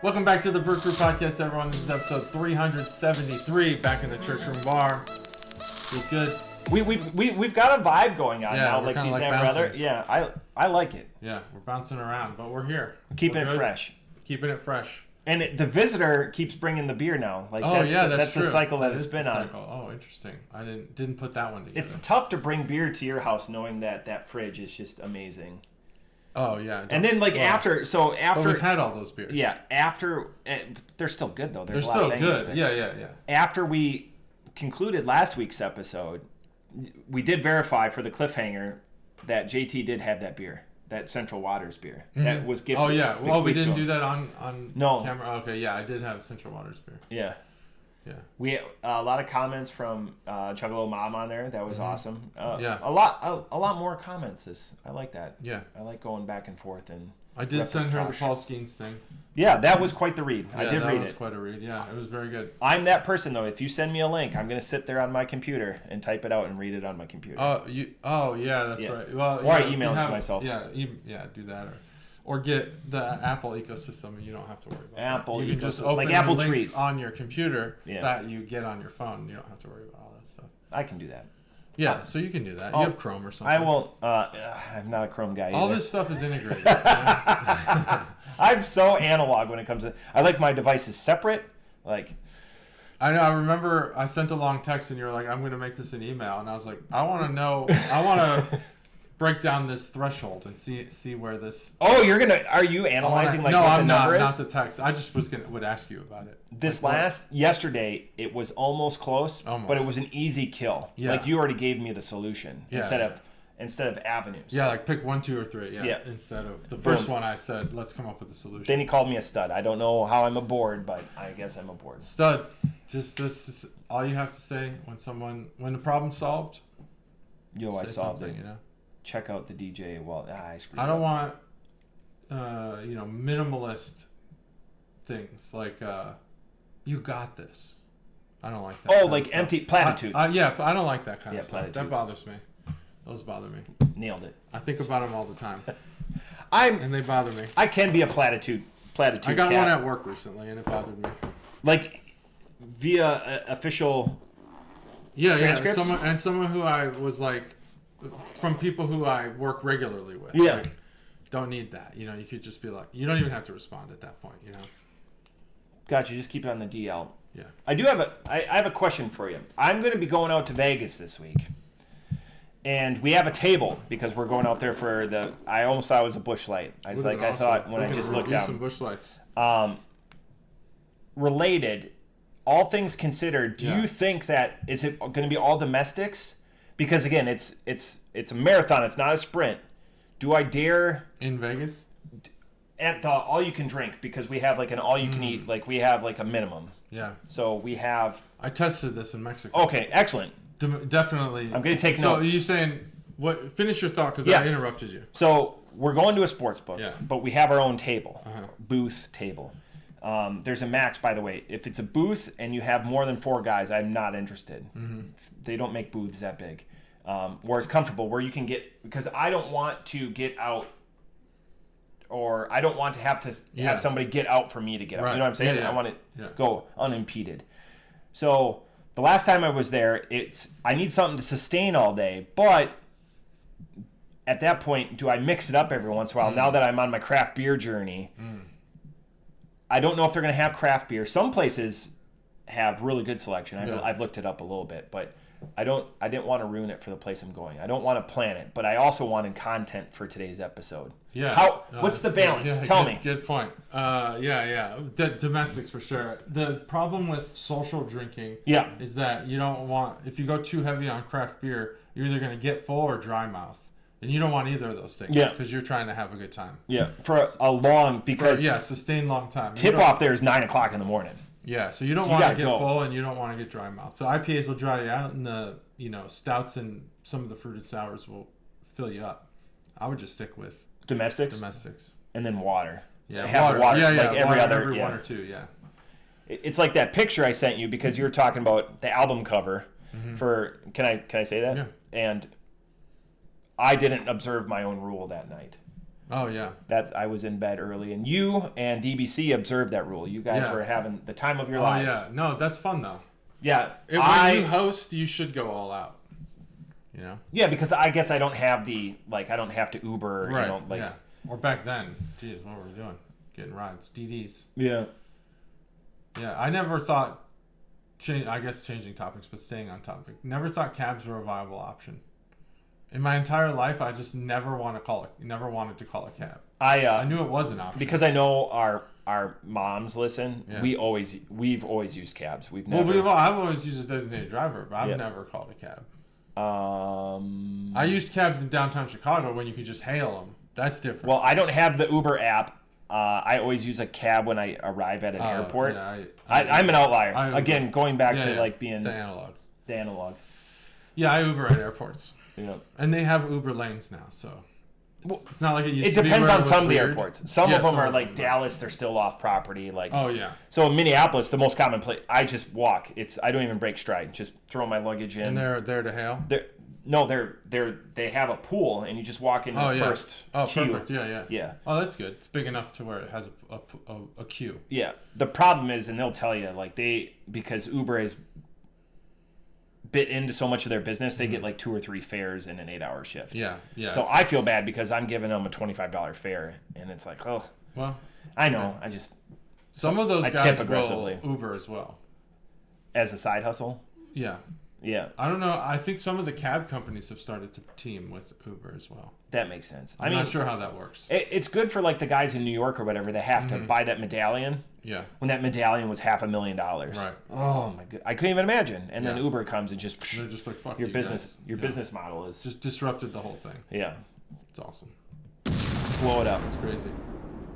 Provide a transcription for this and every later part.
Welcome back to the Brew Crew Podcast, everyone. This is episode 373, back in the church room bar. Feel good. We've got a vibe going on now, like these brother. Yeah, I like it. Yeah, we're bouncing around, but we're here. Keeping it fresh. Keeping it fresh. And the visitor keeps bringing the beer now. Like that's true. The cycle that it's been on. Oh, interesting. I didn't put that one together. It's tough to bring beer to your house knowing that fridge is just amazing. Oh yeah, and then after. But we've had all those beers. Yeah, after they're still good though. They're still good. Yeah. After we concluded last week's episode, we did verify for the cliffhanger that JT did have that beer, that Central Waters beer that was gifted. Oh yeah, well we didn't do that on no camera. Okay, yeah, I did have Central Waters beer. Yeah. Yeah, we had a lot of comments from Chuggalo Mom on there. That was awesome. Yeah, a lot more comments. I like that. Yeah, I like going back and forth and. I did send her the Paul Skeens thing. Yeah, that was quite the read. Yeah, I did read it. That was quite a read. Yeah, it was very good. I'm that person though. If you send me a link, I'm gonna sit there on my computer and type it out and read it on my computer. Oh yeah, that's right. Well, or I email it to myself. Yeah, do that or get the Apple ecosystem, and you don't have to worry about Apple. You can just open like Apple links Treats on your computer that you get on your phone. You don't have to worry about all that stuff. I can do that. Yeah, so you can do that. You have Chrome or something. I won't. I'm not a Chrome guy either. All this stuff is integrated. I'm so analog when it comes to. I like my devices separate. Like. I know. I remember I sent a long text and you were like, "I'm going to make this an email," and I was like, "I want to know. I want to." Break down this threshold and see where this. Oh, are you analyzing no, I'm not the text. I just would ask you about it. Yesterday, it was almost close, but it was an easy kill. Yeah. Like you already gave me the solution instead of avenues. Yeah, like pick 1, 2, or 3. Yeah. Instead of the first one, I said let's come up with a solution. Then he called me a stud. I don't know how I'm a board, but I guess I'm a board. Stud. Just this is all you have to say when the problem's solved. I solved it. You know. Check out the DJ. Well, I screwed. I don't want, minimalist things like you got this. I don't like that. Oh, like empty platitudes. Yeah, I don't like that kind of stuff. Platitudes. That bothers me. Those bother me. Nailed it. I think about them all the time. And they bother me. I can be a platitude. I got one at work recently, and it bothered me. Like via official. Yeah. Someone who I was like. From people who I work regularly with. Yeah. Like, don't need that. You could just be like, you don't even have to respond at that point, Gotcha. Just keep it on the DL. Yeah. I have a question for you. I'm going to be going out to Vegas this week. And we have a table because we're going out there for I almost thought it was a Busch Light. I thought when I just looked down. Some Busch Lights. Related, all things considered, do you think that is it going to be all domestics? Because again, it's a marathon. It's not a sprint. Do I dare in Vegas at the all you can drink? Because we have like an all you can eat. Like we have like a minimum. Yeah. So we have. I tested this in Mexico. Okay, excellent. Definitely. I'm going to take notes. So are you saying what? Finish your thought because I interrupted you. So we're going to a sports book. Yeah. But we have our own table, booth table. There's a max, by the way. If it's a booth and you have more than 4 guys, I'm not interested. They don't make booths that big. Where it's comfortable, where you can get, because I don't want to get out, or I don't want to have somebody get out for me to get out. Right. You know what I'm saying? Yeah. I want to go unimpeded. So the last time I was there, I need something to sustain all day, but at that point, do I mix it up every once in a while? Now that I'm on my craft beer journey, I don't know if they're going to have craft beer. Some places have really good selection. I've looked it up a little bit, but I didn't want to ruin it for the place I'm going. I don't want to plan it, but I also wanted content for today's episode. Yeah. What's the balance? Tell me. Good point. Domestics for sure. The problem with social drinking is that you don't want, if you go too heavy on craft beer, you're either going to get full or dry mouth. And you don't want either of those things because you're trying to have a good time. Yeah, for a long, sustained long time. Tip off there is 9 o'clock in the morning. Yeah, so you don't want to get full and you don't want to get dry mouth. So IPAs will dry you out, and the stouts and some of the fruited sours will fill you up. I would just stick with domestics, and then water. Yeah, water. Yeah, like every 1 or 2. Yeah, it's like that picture I sent you because you were talking about the album cover for. Can I say that? Yeah. And I didn't observe my own rule that night. Oh, yeah. I was in bed early. And you and DBC observed that rule. You guys were having the time of your lives. Oh, yeah. No, that's fun, though. Yeah. When you host, you should go all out. You know? Yeah, because I guess I don't have I don't have to Uber. Right, yeah. Or back then. Jeez, what were we doing? Getting rides. DDs. Yeah. Yeah, I never thought, changing topics, but staying on topic. Never thought cabs were a viable option. In my entire life, I just never wanted to call a cab. I knew it was an option. Because I know our moms listen. Yeah. We've always used cabs. We've never. Well, I've always used a designated driver, but I've never called a cab. I used cabs in downtown Chicago when you could just hail them. That's different. Well, I don't have the Uber app. I always use a cab when I arrive at an airport. Yeah, I'm an outlier. Again, going back to being the analog. Yeah, I Uber at airports. Yeah. And they have Uber lanes now, so it's not like it used to be. It depends on some of the airports. Some of them are like Dallas; they're still off property. Oh yeah. So in Minneapolis, the most common place, I just walk. I don't even break stride. Just throw my luggage in. And they're there to hail. They have a pool, and you just walk in the first queue. Oh, perfect. Yeah. Oh, that's good. It's big enough to where it has a queue. Yeah. The problem is, and they'll tell you, because Uber is bit into so much of their business, they get like 2 or 3 fares in an 8-hour shift. Yeah. So I feel bad because I'm giving them a $25 fare, and it's like, oh. Well, I know. I just some of those guys will Uber as well as a side hustle. Yeah. Yeah. I don't know. I think some of the cab companies have started to team with Uber as well. That makes sense. I'm not sure how that works. It's good for like the guys in New York or whatever that have to buy that medallion. Yeah. When that medallion was $500,000. Right. Oh my god. I couldn't even imagine. And then Uber comes and just they're just like, fuck your business. Guys. Your business model is just disrupted the whole thing. Yeah. It's awesome. Blow it up. It's crazy.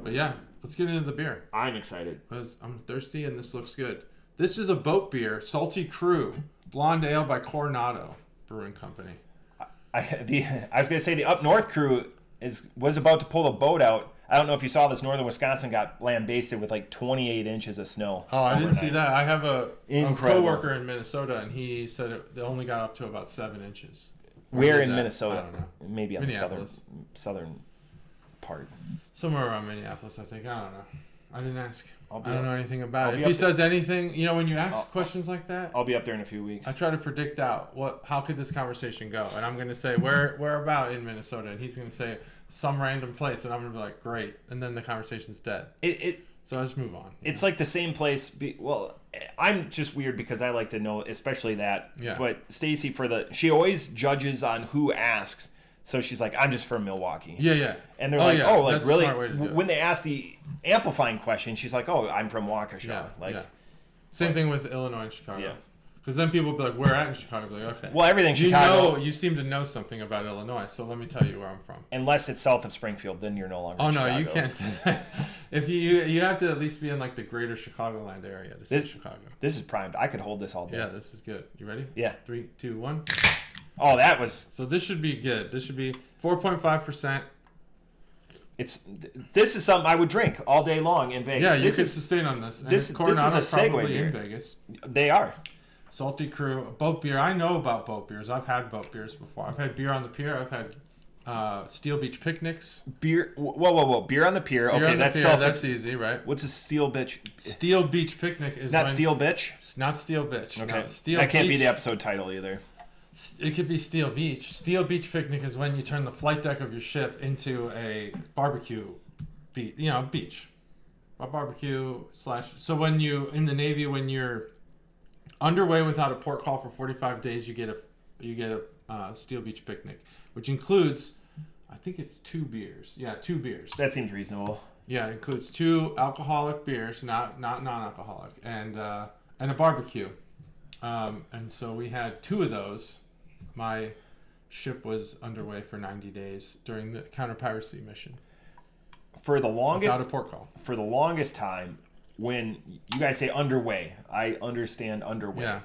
But yeah, let's get into the beer. I'm excited because I'm thirsty and this looks good. This is a boat beer, Salty Crew, blonde ale by Coronado Brewing Company. I was going to say the Up North crew was about to pull a boat out. I don't know if you saw this. Northern Wisconsin got lambasted with like 28 inches of snow. Oh, I didn't see that. I have a coworker in Minnesota, and he said it only got up to about 7 inches. Where in Minnesota? I don't know. Maybe on the southern part. Somewhere around Minneapolis, I think. I don't know. I didn't ask. I don't know anything about it. If he says anything, when you ask questions like that, I'll be up there in a few weeks. I try to predict out how could this conversation go, and I'm going to say where about in Minnesota, and he's going to say some random place, and I'm going to be like, great, and then the conversation's dead. So let's move on. It's like the same place. I'm just weird because I like to know, especially that. Yeah. But Stacy, she always judges on who asks. So she's like, I'm just from Milwaukee. Yeah. And they're that's really? A smart way to do it. When they ask the amplifying question, she's like, oh, I'm from Waukesha. Same thing with Illinois and Chicago. Yeah. Because then people will be like, where at in Chicago? Be like, okay. Well, everything Chicago. You seem to know something about Illinois, so let me tell you where I'm from. Unless it's south of Springfield, then you're no longer in Chicago. No, you can't say that. If you have to at least be in like the greater Chicagoland area to say Chicago. This is primed. I could hold this all day. Yeah, this is good. You ready? Yeah. 3, 2, 1. Oh, that was... So this should be good. This should be 4.5%. This is something I would drink all day long in Vegas. Yeah, you could sustain on this. Coronado this is a segue probably beer. In Vegas. They are. Salty Crew, boat beer. I know about boat beers. I've had boat beers before. I've had beer on the pier. I've had Steel Beach picnics. Beer. Whoa. Beer on the pier. Beer okay, that's easy, right? What's a Steel Beach? Steel Beach picnic is not Steel Bitch. It's not Steel Bitch. Okay, no. Steel that can't Beach. be the episode title either. It could be Steel Beach. Steel Beach picnic is when you turn the flight deck of your ship into a barbecue beach. A barbecue / so when you in the Navy, when you're underway without a port call for 45 days, you get a Steel Beach picnic, which includes, I think it's 2 beers. Yeah, 2 beers. That seems reasonable. Yeah, it includes 2 alcoholic beers, not non-alcoholic, and a barbecue. And so we had 2 of those. My ship was underway for 90 days during the counter-piracy mission. For the longest, without a port call. For the longest time, when you guys say underway, I understand underway. Yeah.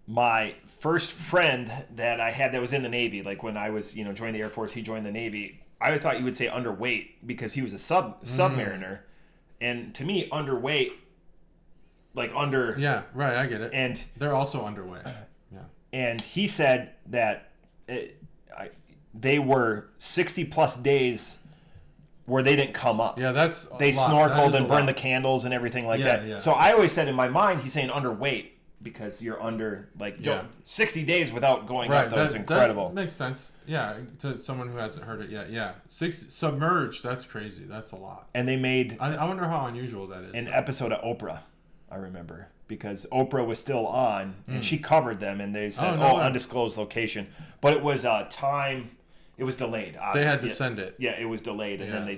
My first friend that I had that was in the Navy, like when I was, joined the Air Force, he joined the Navy. I thought you would say underweight because he was a submariner, and to me, underweight, like under. Yeah, right. I get it. And they're also underway. Yeah. And he said that they were 60 plus days where they didn't come up. Yeah, they snorkeled and burned the candles and everything like that. Yeah. So I always said in my mind, he's saying underweight because you're under 60 days without going up. That was incredible. That makes sense. Yeah, to someone who hasn't heard it yet. Yeah, submerged. That's crazy. That's a lot. And they made. I wonder how unusual that is. An episode of Oprah, I remember, because Oprah was still on and she covered them, and they said, undisclosed location, but it was time. It was delayed. They had to send it. Yeah, it was delayed, and then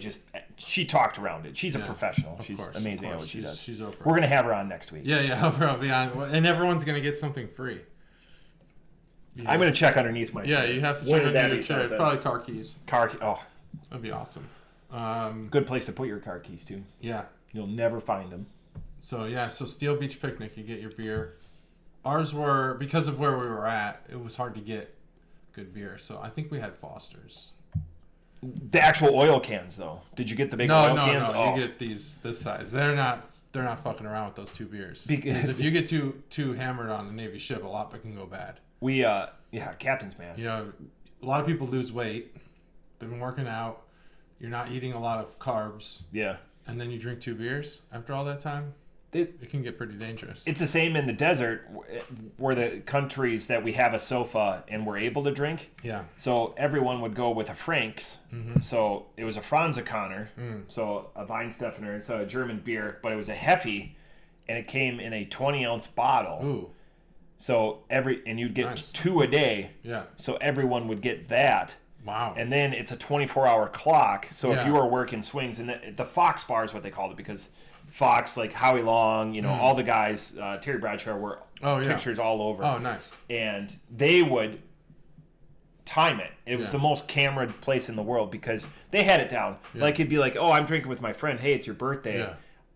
she talked around it. She's a professional. She's amazing at what she does. She's Oprah. We're going to have her on next week. Yeah, Oprah will be on. And everyone's going to get something free. Yeah. I'm going to check underneath my chair. Yeah, you have to check underneath your chair. It's probably car keys. Oh. That'd be awesome. Good place to put your car keys, too. Yeah. You'll never find them. So Steel Beach Picnic, you get your beer. Ours were, because of where we were at, it was hard to get good beer. So I think we had Foster's. The actual oil cans, though. Did you get the big oil cans? No, you get this size. They're not fucking around with those 2 beers. Because if you get too hammered on a Navy ship, a lot can go bad. We Captain's Mast. A lot of people lose weight. They've been working out. You're not eating a lot of carbs. Yeah. And then you drink 2 beers after all that time. It can get pretty dangerous. It's the same in the desert, where the countries that we have a sofa and we're able to drink. Yeah. So everyone would go with a Frank's. Mm-hmm. So it was a Franziskaner, so a Weinstefaner. It's a German beer, but it was a Hefty, and it came in a 20-ounce bottle. Ooh. So and you'd get 2 a day. Yeah. So everyone would get that. Wow. And then it's a 24-hour clock. So if you were working swings, and the Fox bar is what they called it, because Fox, like Howie Long, all the guys, Terry Bradshaw, were pictures all over. Oh, nice. And they would time it. It was the most camera place in the world because they had it down. Yeah. Like, it'd be like, oh, I'm drinking with my friend. Hey, it's your birthday.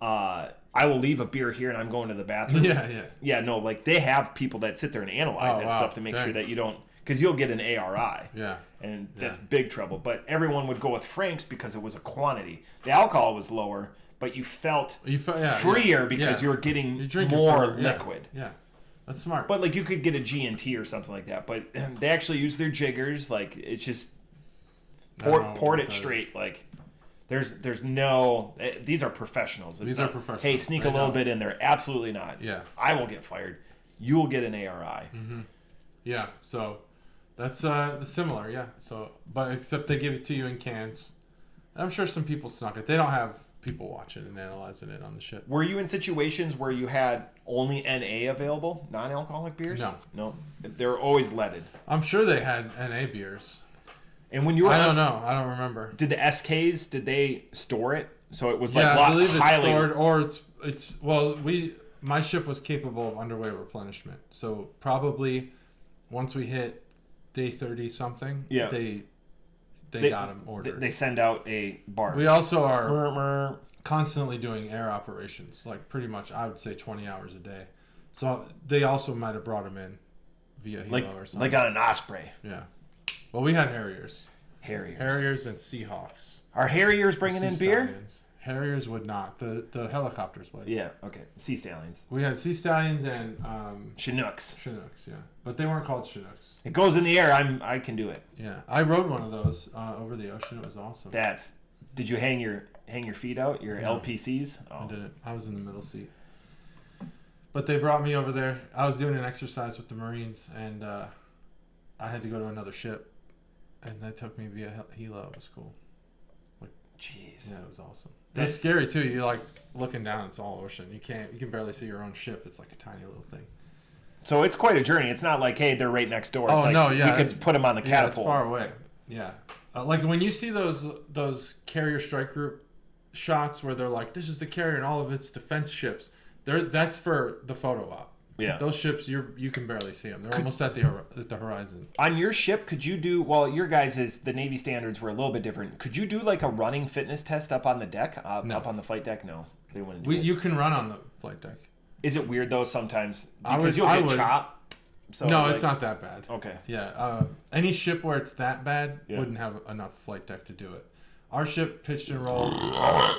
Yeah. I will leave a beer here and I'm going to the bathroom. Yeah, no, like they have people that sit there and analyze that stuff to make sure that you don't, because you'll get an ARI. Yeah. And that's big trouble. But everyone would go with Frank's because it was a quantity. The alcohol was lower, but you felt freer because you were getting more liquid. Yeah, that's smart. But like you could get a G&T or something like that. But they actually use their jiggers. Like it's just poured it straight. Like there's no. These are professionsionals. These are professionals. Hey, sneak a little bit in there. Absolutely not. Yeah. I will get fired. You will get an ARI. Mm-hmm. Yeah. So that's similar. Yeah. So but except they give it to you in cans. I'm sure some people snuck it. They don't have people watching and analyzing it on the ship. Were you in situations where you had only NA available, non-alcoholic beers? No. They're always leaded. I'm sure they had NA beers. And when you were, I don't know. I don't remember. Did the SKs? Did they store it? So it was like I believe it's stored, or my ship was capable of underway replenishment. So probably once we hit day 30 something, they got them ordered. They send out a bar. We also are constantly doing air operations, like pretty much, I would say 20 hours a day. So they also might have brought them in via Hilo or something. Like on an Osprey. Yeah. Well, we had Harriers. Harriers and Seahawks. Are Harriers bringing in beer? Stallions. Harriers would not. The helicopters would. Yeah, okay. Sea Stallions. We had Sea Stallions and Chinooks. Chinooks, yeah. But they weren't called Chinooks. It goes in the air. I can do it. Yeah. I rode one of those over the ocean. It was awesome. Did you hang your feet out, your LPCs? Oh. I didn't. I was in the middle seat. But they brought me over there. I was doing an exercise with the Marines, and I had to go to another ship. And they took me via Hilo. It was cool. Jeez. Yeah, it was awesome. It's scary too. You're like looking down. It's all ocean. You can barely see your own ship. It's like a tiny little thing. So it's quite a journey. It's not like, hey, they're right next door. It's you could put them on the catapult. Yeah, it's far away. Yeah, like when you see those carrier strike group shots where they're like, this is the carrier and all of its defense ships. That's for the photo op. Yeah. Those ships, you can barely see them. They're almost at the horizon. On your ship, could you do, well, your guys' the Navy standards were a little bit different. Could you do like a running fitness test up on the deck, no. up on the flight deck? No, they wouldn't do it. You can run on the flight deck. Is it weird though sometimes? Because you'll get chopped. So no, it's not that bad. Okay. Yeah. Any ship where it's that bad wouldn't have enough flight deck to do it. Our ship pitched and rolled.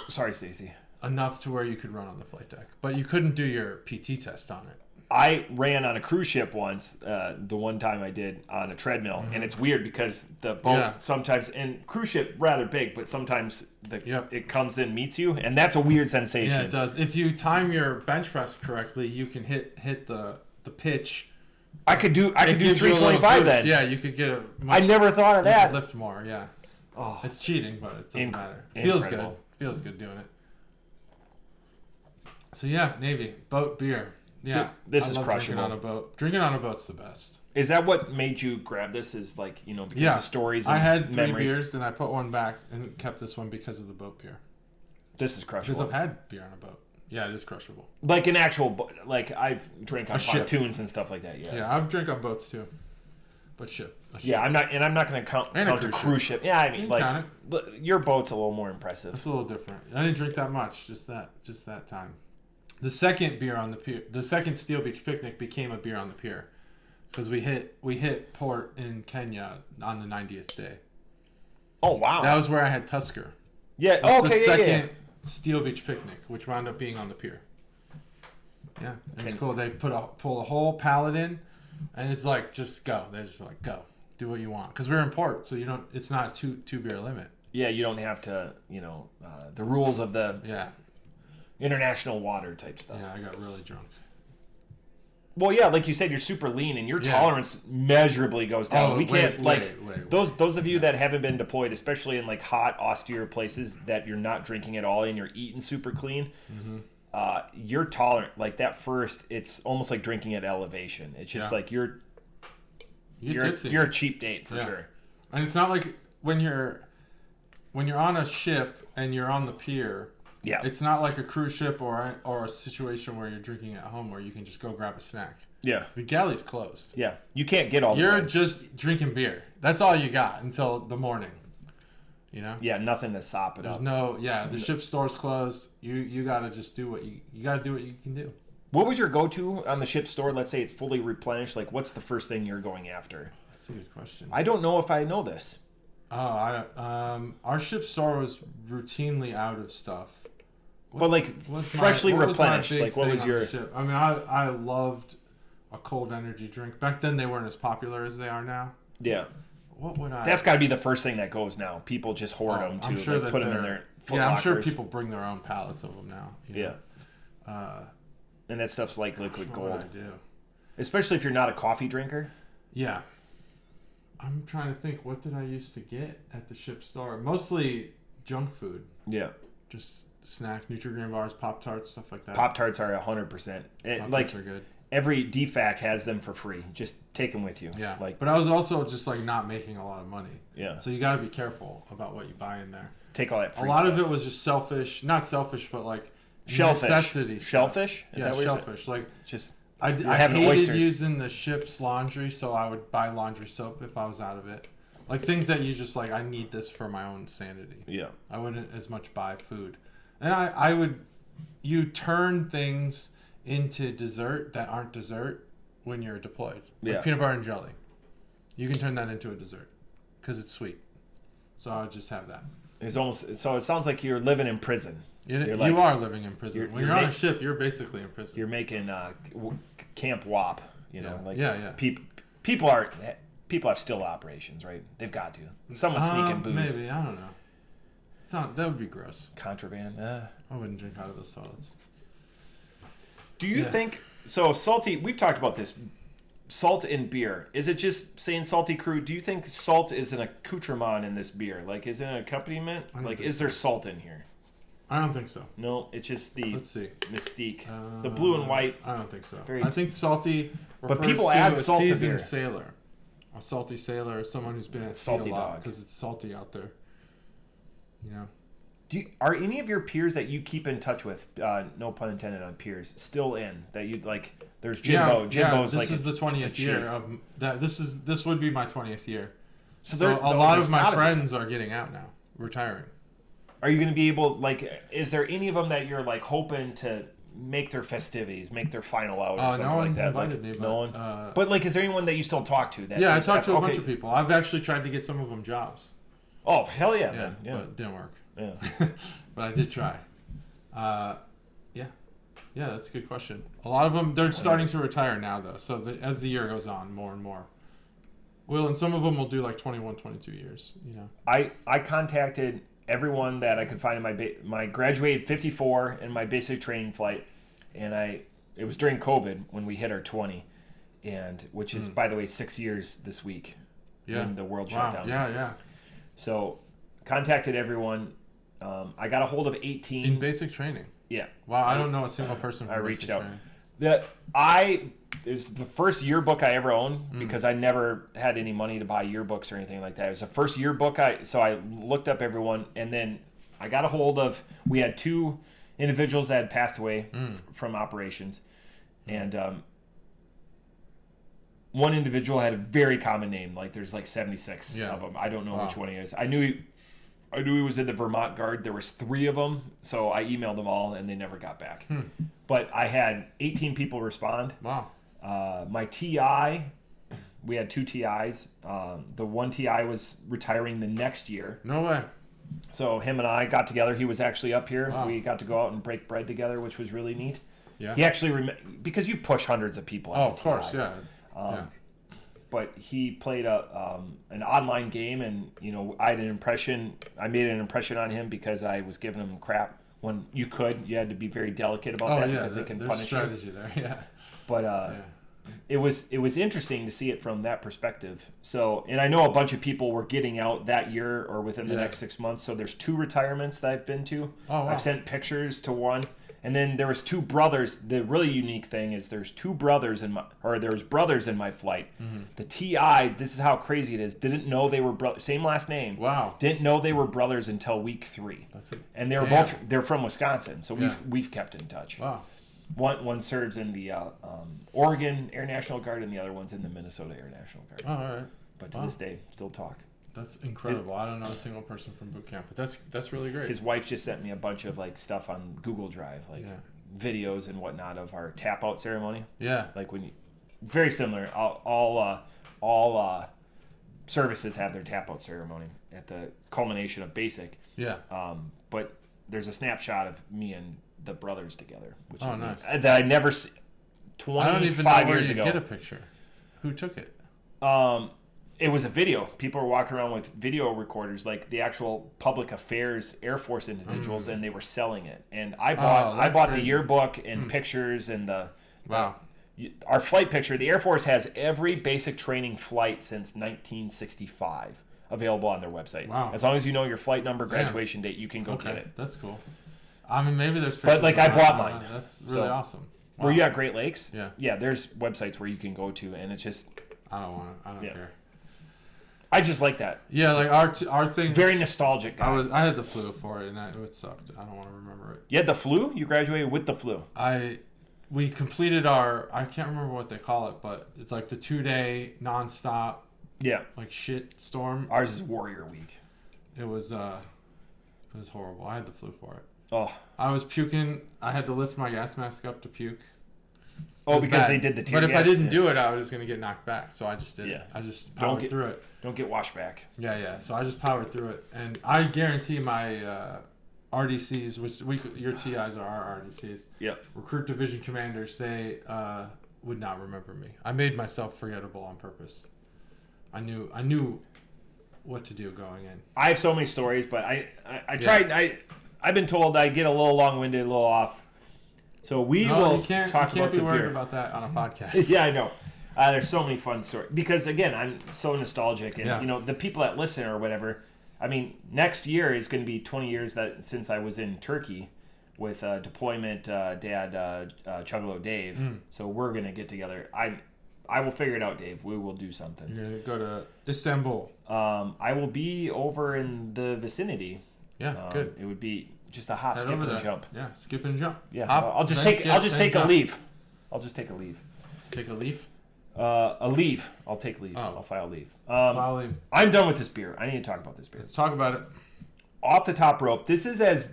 Sorry, Stacy. Enough to where you could run on the flight deck, but you couldn't do your PT test on it. I ran on a cruise ship once, the one time I did on a treadmill, and it's weird because the boat sometimes, and cruise ship rather big, but sometimes it comes in, meets you, and that's a weird sensation. Yeah, it does. If you time your bench press correctly, you can hit the pitch. I could do 325 then. Yeah, you could get I never thought of that. Lift more, yeah. Oh, it's cheating, but it doesn't matter. Feels good. Feels good doing it. So yeah, Navy boat beer. Yeah, this is crushable. Drinking on a boat. Drinking on a boat's the best. Is that what made you grab this? Is like, because of stories and I had 3 memories? beers and I put one back and kept this one because of the boat beer. This is crushable. Because I've had beer on a boat. Yeah, it is crushable. Like an actual, like I've drank on pontoons and stuff like that. Yeah, I've drank on boats too. But ship. Yeah, I'm not going to count a cruise ship. Yeah, I mean, like your boat's a little more impressive. It's a little different. I didn't drink that much. Just that time. The second beer on the pier, the second Steel Beach picnic became a beer on the pier, because we hit port in Kenya on the 90th day. Oh wow! That was where I had Tusker. Yeah. Okay. The second Steel Beach picnic, which wound up being on the pier. Yeah, it was cool. They pull a whole pallet in, and it's like, just go. They're just like, go, do what you want, because we're in port, so you don't. It's not a two beer limit. Yeah, you don't have to. The rules of the international water type stuff. Yeah, I got really drunk. Well, yeah, like you said, you're super lean, and your tolerance measurably goes down. We can't those of you that haven't been deployed, especially in like hot, austere places that you're not drinking at all and you're eating super clean. You're tolerant. Like that first, it's almost like drinking at elevation. It's just like you're a cheap date for sure. And it's not like when you're on a ship and you're on the pier. Yeah, it's not like a cruise ship or a situation where you're drinking at home where you can just go grab a snack. Yeah, the galley's closed. Yeah, you can't get all. You're just drinking beer. That's all you got until the morning. Yeah, nothing to sop it up. The ship store's closed. You gotta just do what you gotta do what you can do. What was your go-to on the ship store? Let's say it's fully replenished. Like, what's the first thing you're going after? That's a good question. I don't know if I know this. Our ship store was routinely out of stuff. But like freshly replenished. Like, what was your? Ship? I mean, I loved a cold energy drink. Back then, they weren't as popular as they are now. Yeah. What would I? That's got to be the first thing that goes now. People just hoard them too. I'm sure put them in their foot I'm lockers. sure people bring their own pallets of them now. Yeah. And that stuff's like liquid gold. What would I do? Especially if you're not a coffee drinker. Yeah. I'm trying to think. What did I used to get at the ship store? Mostly junk food. Yeah. Just snacks, Nutri-Grain bars, Pop-Tarts, stuff like that. Pop-Tarts are 100%. Pop-Tarts are good. Every DFAC has them for free. Just take them with you. Yeah. But I was also just like not making a lot of money. Yeah. So you got to be careful about what you buy in there. Take all that free A lot stuff. of it was just selfish. Not selfish, but like shellfish. Necessity stuff. Shellfish? Is that what shellfish. Like just I hated oysters. Using the ship's laundry, so I would buy laundry soap if I was out of it. Like things that you just like, I need this for my own sanity. Yeah. I wouldn't as much buy food. And you turn things into dessert that aren't dessert when you're deployed. Like peanut butter and jelly. You can turn that into a dessert because it's sweet. So I would just have that. So it sounds like you're living in prison. You are living in prison. When you're on a ship, you're basically in prison. You're making Camp WAP. People have still operations, right? They've got to. Someone's sneaking booze. Maybe, I don't know. That would be gross. Contraband. I wouldn't drink out of those toilets. Do you think so? Salty. We've talked about this. Salt in beer. Is it just saying salty crude? Do you think salt is an accoutrement in this beer? Like, is it an accompaniment? Like, is there salt in here? I don't think so. No, it's just the mystique. The The blue and white. I don't think so. I think salty refers but people to add a salt to seasoned beer. sailor. A salty sailor is someone who's been at sea salty a lot dog because it's salty out there. Are any of your peers that you keep in touch with, no pun intended on peers, still in that you like? There's Jimbo. Jimbo's this is the 20th year of that. This would be my 20th year. So a lot of my friends are getting out now, retiring. Are you going to be able, like, is there any of them that you're like hoping to make their festivities, make their final out or something like that? Invited me, no one. But like, is there anyone that you still talk to? I talked to a bunch of people. I've actually tried to get some of them jobs. Oh hell yeah! But it didn't work. Yeah, but I did try. Yeah, that's a good question. A lot of them, they're starting to retire now, though. So as the year goes on, more and more. And some of them will do like 21, 22 years. You know. I contacted everyone that I could find in my graduated 54 in my basic training flight, and it was during COVID when we hit our 20, and which is by the way 6 years this week. Yeah. When the world shut down. Yeah. So, contacted everyone. I got a hold of 18 in basic training. Yeah. Wow, I don't know a single person from I reached out. Training. It was the first yearbook I ever owned because I never had any money to buy yearbooks or anything like that. It was the first yearbook so I looked up everyone, and then I got a hold of. We had 2 individuals that had passed away from operations, and one individual had a very common name. Like there's like 76 of them. I don't know which one he is. I knew he was in the Vermont Guard. There was 3 of them, so I emailed them all, and they never got back. But I had 18 people respond. Wow. My TI, we had 2 TIs. The one TI was retiring the next year. No way. So him and I got together. He was actually up here. Wow. We got to go out and break bread together, which was really neat. Yeah. He actually, because you push hundreds of people. As a of course, TI. yeah. But he played an online game, and I had an impression. I made an impression on him because I was giving him crap when you had to be very delicate about that because they can punish you. There's strategy there, yeah. But it was interesting to see it from that perspective. So, and I know a bunch of people were getting out that year or within the next 6 months. So there's 2 retirements that I've been to. Oh, wow. I've sent pictures to one. And then there was 2 brothers. The really unique thing is there's brothers in my flight. The TI, this is how crazy it is, didn't know they were same last name. Wow. Didn't know they were brothers until week 3. That's it. And they were they're from Wisconsin, so we've kept in touch. Wow. One serves in the Oregon Air National Guard, and the other one's in the Minnesota Air National Guard. Oh, all right. But to this day, still talk. That's incredible. I don't know a single person from boot camp, but that's really great. His wife just sent me a bunch of stuff on Google Drive, videos and whatnot of our tap out ceremony. Yeah. Very similar. All services have their tap out ceremony at the culmination of basic. Yeah. But there's a snapshot of me and the brothers together, which is nice. That I never. 25 I don't even know where years you ago. get a picture. Who took it? It was a video. People were walking around with video recorders, like the actual public affairs Air Force individuals, and they were selling it. And I bought the yearbook and pictures and our flight picture. The Air Force has every basic training flight since 1965 available on their website. Wow. As long as you know your flight number, graduation date, you can go get it. That's cool. I mean, maybe there's pictures. But I bought mine. That's really awesome. Wow. Were you at Great Lakes? Yeah. Yeah, there's websites where you can go to, and it's just... I don't want to. I don't care. I just like that. Yeah, our thing. Very nostalgic guy. I had the flu for it, and it sucked. I don't want to remember it. You had the flu? You graduated with the flu? We completed I can't remember what they call it, but it's like the 2-day nonstop. Yeah. Shit storm. Ours is Warrior Week. It was horrible. I had the flu for it. Oh. I was puking. I had to lift my gas mask up to puke. Oh, because they did the tear gas. But if I didn't do it, I was going to get knocked back. So I just did it. I just powered through it. Don't get washed back. Yeah. So I just powered through it. And I guarantee my RDCs, which your TIs are our RDCs. Yep. Recruit Division Commanders, they would not remember me. I made myself forgettable on purpose. I knew what to do going in. I have so many stories, but I tried. I've been told I get a little long-winded, a little off. So we will you can't be worried about that on a podcast. Yeah, I know. There's so many fun stories. Because, again, I'm so nostalgic. And, the people that listen or whatever, I mean, next year is going to be 20 years since I was in Turkey with deployment dad, Chuggalo Dave. So we're going to get together. I will figure it out, Dave. We will do something. You're going to go to Istanbul. I will be over in the vicinity. Yeah, good. It would be just a hop, skip, and jump. Yeah, skip and jump. Yeah, hop, I'll just take a leave. I'll just take a leave. Take a leave? A leave. I'll take leave. Oh. I'll file leave. File leave. I'm done with this beer. I need to talk about this beer. Let's talk about it. Off the top rope. This is the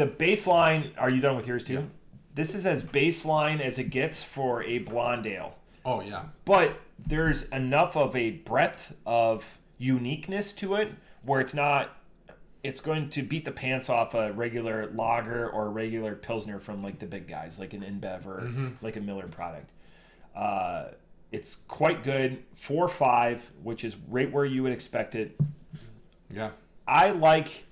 baseline. Are you done with yours too? Yeah. This is as baseline as it gets for a blonde ale. Oh yeah. But there's enough of a breadth of uniqueness to it where it's not it's going to beat the pants off a regular lager or a regular Pilsner from like the big guys, like an InBev or like a Miller product. It's quite good. 4.5, which is right where you would expect it. Yeah. I like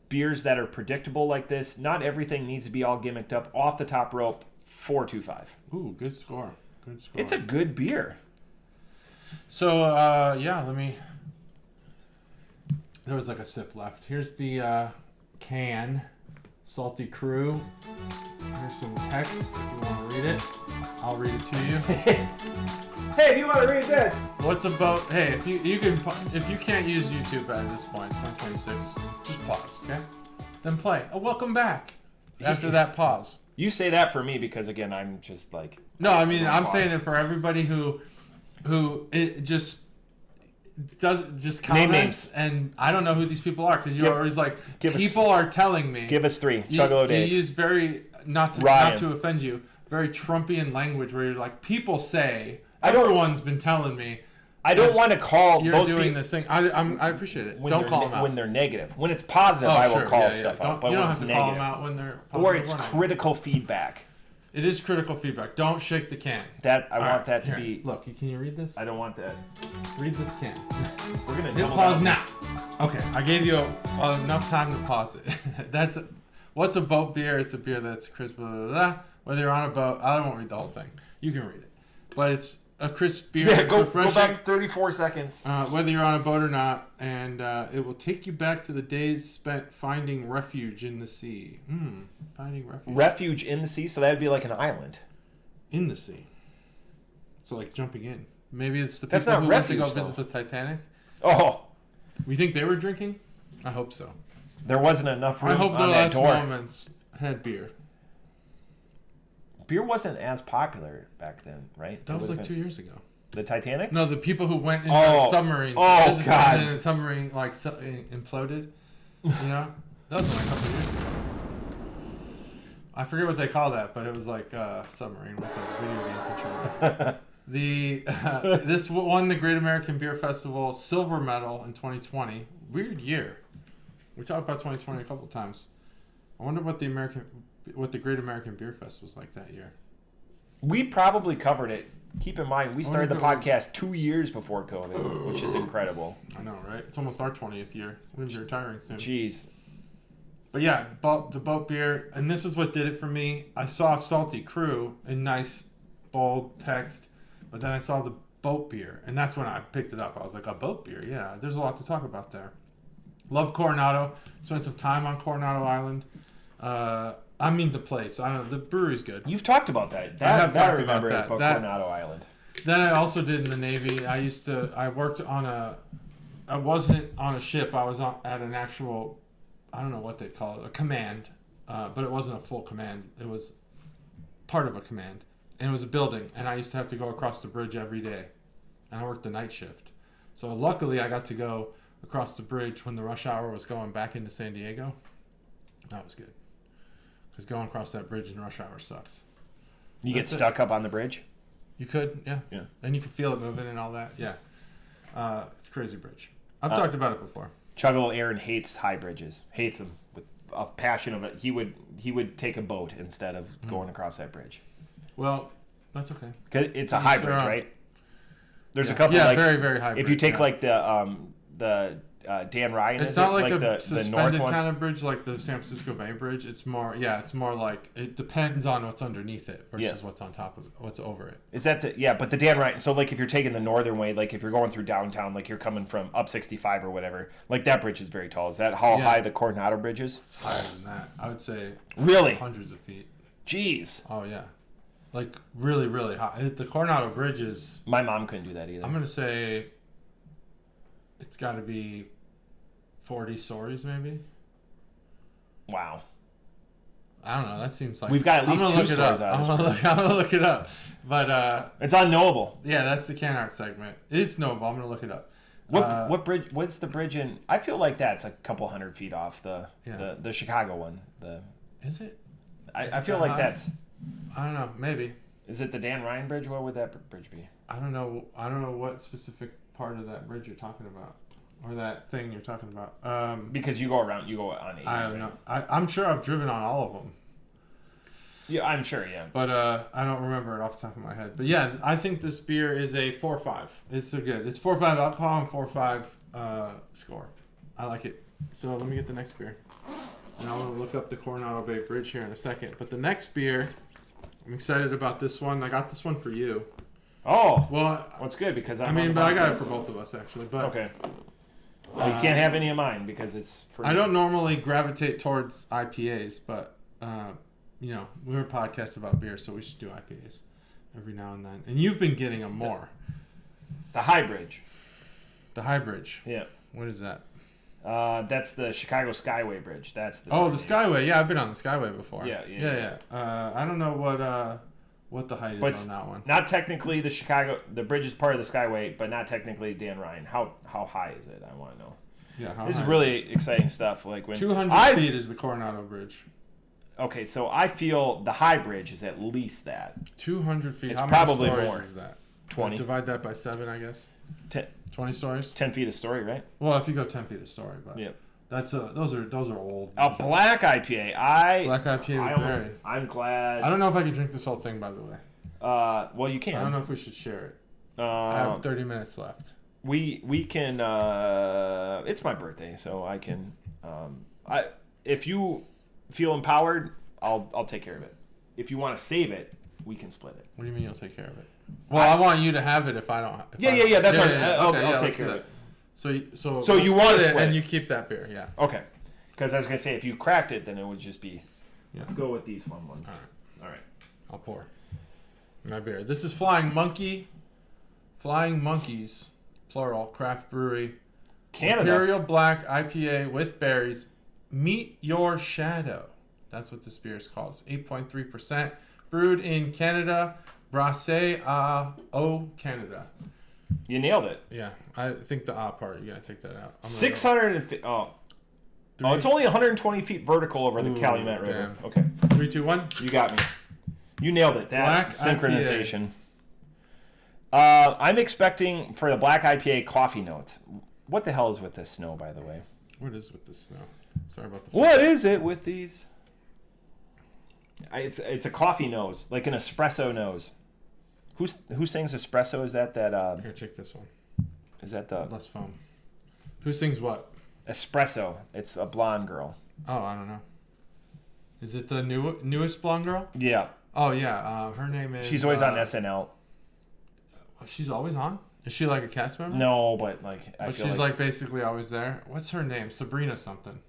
beers that are predictable like this. Not everything needs to be all gimmicked up. Off the top rope, 4.25. Ooh, good score. Good score. It's a good beer. So, let me... There was like a sip left. Here's the can. Salty Crew. Here's some text if you want to read it. I'll read it to you. Hey, if you want to read this. What's about? Hey, if you can't use YouTube at this point, 2026, just pause, okay? Then play. Oh, welcome back. After that pause. You say that for me because again, I'm just like. No, I mean I'm saying it for everybody who it just does just comments, and I don't know who these people are because you're always like people are telling me. Give us 3. Chuggalo Dave. You use very not to offend you, very Trumpian language where you're like people say. Everyone's been telling me. I don't want to call you're those doing this thing. I appreciate it. Don't call them out when they're negative. When it's positive, I will call stuff out. But you don't when have it's to call them out when they're positive. Or it's critical feedback. It is critical feedback. Don't shake the can. I want that to be. Look, can you read this? I don't want that. Read this can. We're gonna hit pause now. Okay, I gave you enough time to pause it. What's a boat beer? It's a beer that's crisp. Blah, blah, blah. Whether you're on a boat, I won't read the whole thing. You can read it, but it's a crisp beer. Yeah, go back 34 seconds. Whether you're on a boat or not, and it will take you back to the days spent finding refuge in the sea. Finding refuge. Refuge in the sea, so that would be like an island. In the sea. So like jumping in. Maybe it's the people who went to go visit the Titanic. Oh. You think they were drinking? I hope so. There wasn't enough room I hope the last moments had beer. Beer wasn't as popular back then, right? That was like 2 years ago. The Titanic? No, the people who went into the submarine. Oh, God. And the submarine like imploded. You know? That was only a couple of years ago. I forget what they call that, but it was like a submarine with a video game controller. This won the Great American Beer Festival silver medal in 2020. Weird year. We talked about 2020 a couple of times. I wonder what the Great American Beer Fest was like that year. We probably covered it. Keep in mind, we started the podcast 2 years before COVID, which is incredible. I know, right? It's almost our 20th year. We're going to be retiring soon. Jeez. But yeah, the boat beer, and this is what did it for me. I saw Salty Crew in nice, bold text, but then I saw the boat beer, and that's when I picked it up. I was like, a boat beer? Yeah, there's a lot to talk about there. Love Coronado. Spent some time on Coronado Island. I mean the place. I don't know. The brewery's good. You've talked about that. I have talked about that. Coronado Island. Then I also did in the Navy. I worked on I wasn't on a ship. I was at an actual, I don't know what they call it, a command. But it wasn't a full command. It was part of a command. And it was a building. And I used to have to go across the bridge every day. And I worked the night shift. So luckily I got to go across the bridge when the rush hour was going back into San Diego. That was good. Because going across that bridge in rush hour sucks. You get stuck up on the bridge? You could, yeah. Yeah. And you can feel it moving and all that, yeah. It's a crazy bridge. I've talked about it before. Chuggalo Aaron hates high bridges. Hates them with a passion of it. He would take a boat instead of going across that bridge. Well, that's okay. 'Cause it's a high bridge, right? There's a couple. Yeah, like, very, very high bridge. If you take like the Dan Ryan, it's not like a the suspended kind of bridge like the San Francisco Bay Bridge. It's more like it depends on what's underneath it versus what's on top of it, what's over it. Is that but the Dan Ryan, so like if you're taking the northern way, like if you're going through downtown, like you're coming from up 65 or whatever, like that bridge is very tall. Is that how high the Coronado Bridge is? It's higher than that. I would say really hundreds of feet. Jeez. Oh yeah. Like really, really high. The Coronado Bridge is... My mom couldn't do that either. I'm going to say it's got to be 40 stories maybe. Wow. I don't know. That seems like... We've got at least 2 stories out of this. I'm going to look it up. But... it's unknowable. Yeah, that's the can art segment. It's knowable. I'm going to look it up. What bridge? What's the bridge in... I feel like that's a couple hundred feet off the Chicago one. Is it? I feel like that's... I don't know. Maybe. Is it the Dan Ryan Bridge? What would that bridge be? I don't know. I don't know what specific part of that bridge you're talking about. or that thing you're talking about? Because you go on 80. I don't know. I'm sure I've driven on all of them. Yeah, I'm sure, yeah. But I don't remember it off the top of my head. But yeah, I think this beer is a 4.5. It's a good. It's 4.5 alcohol and 4.5 score. I like it. So let me get the next beer. And I want to look up the Coronado Bay Bridge here in a second. But the next beer, I'm excited about this one. I got this one for you. Oh, well, that's good because but I got it for both of us actually. But okay. Well, you can't have any of mine because it's for I don't normally gravitate towards IPAs, but we're a podcast about beer, so we should do IPAs every now and then. And you've been getting them more. The High Bridge. The High Bridge. Yeah. What is that? That's the Chicago Skyway Bridge. That's the the Skyway. Yeah, I've been on the Skyway before. Yeah. I don't know what the height is on that one. Not technically the bridge is part of the Skyway, but not technically Dan Ryan. How high is it? I want to know. Yeah, this is really exciting stuff. Like when 200 feet is the Coronado Bridge. Okay, so I feel the High Bridge is at least that. 200 feet. It's How probably many stories more. Is that? 20. Divide that by 7, I guess. 20 stories. 10 feet a story, right? Well, if you go 10 feet a story, but yep. That's those are old. A black IPA. Black IPA with berry. I'm glad. I don't know if I can drink this whole thing, by the way. Well, you can. I don't know if we should share it. I have 30 minutes left. We can. It's my birthday, so I can. If you feel empowered, I'll take care of it. If you want to save it, we can split it. What do you mean you'll take care of it? Well, I want you to have it if I don't. Yeah. That's right. I'll take care of it. So we'll you want it, and you keep that beer, yeah. Okay. Because I was gonna say, if you cracked it, then it would just be. Yeah. Let's go with these fun ones. All right. I'll pour my beer. This is Flying Monkeys, plural, craft brewery, Canada. Imperial Black IPA with berries. Meet Your Shadow. That's what this beer is called. It's 8.3%. Brewed in Canada. Brassé au Canada. You nailed it. Yeah, I think the part, you gotta take that out. 650. It's only 120 feet vertical over the Calumet River. Damn. Okay. 3, 2, 1. You got me. You nailed it. That Black synchronization. I'm expecting for the Black IPA coffee notes. What the hell is with this snow, by the way? What is with this snow? Sorry about the. What is it with these? It's a coffee nose, like an espresso nose. Who sings espresso? Is that Here, take this one. Is that the less foam? Who sings what? Espresso. It's a blonde girl. Oh, I don't know. Is it the newest blonde girl? Yeah. Oh yeah. Her name is. She's always on SNL. She's always on. Is she like a cast member? No, but like. But she's like basically always there. What's her name? Sabrina something.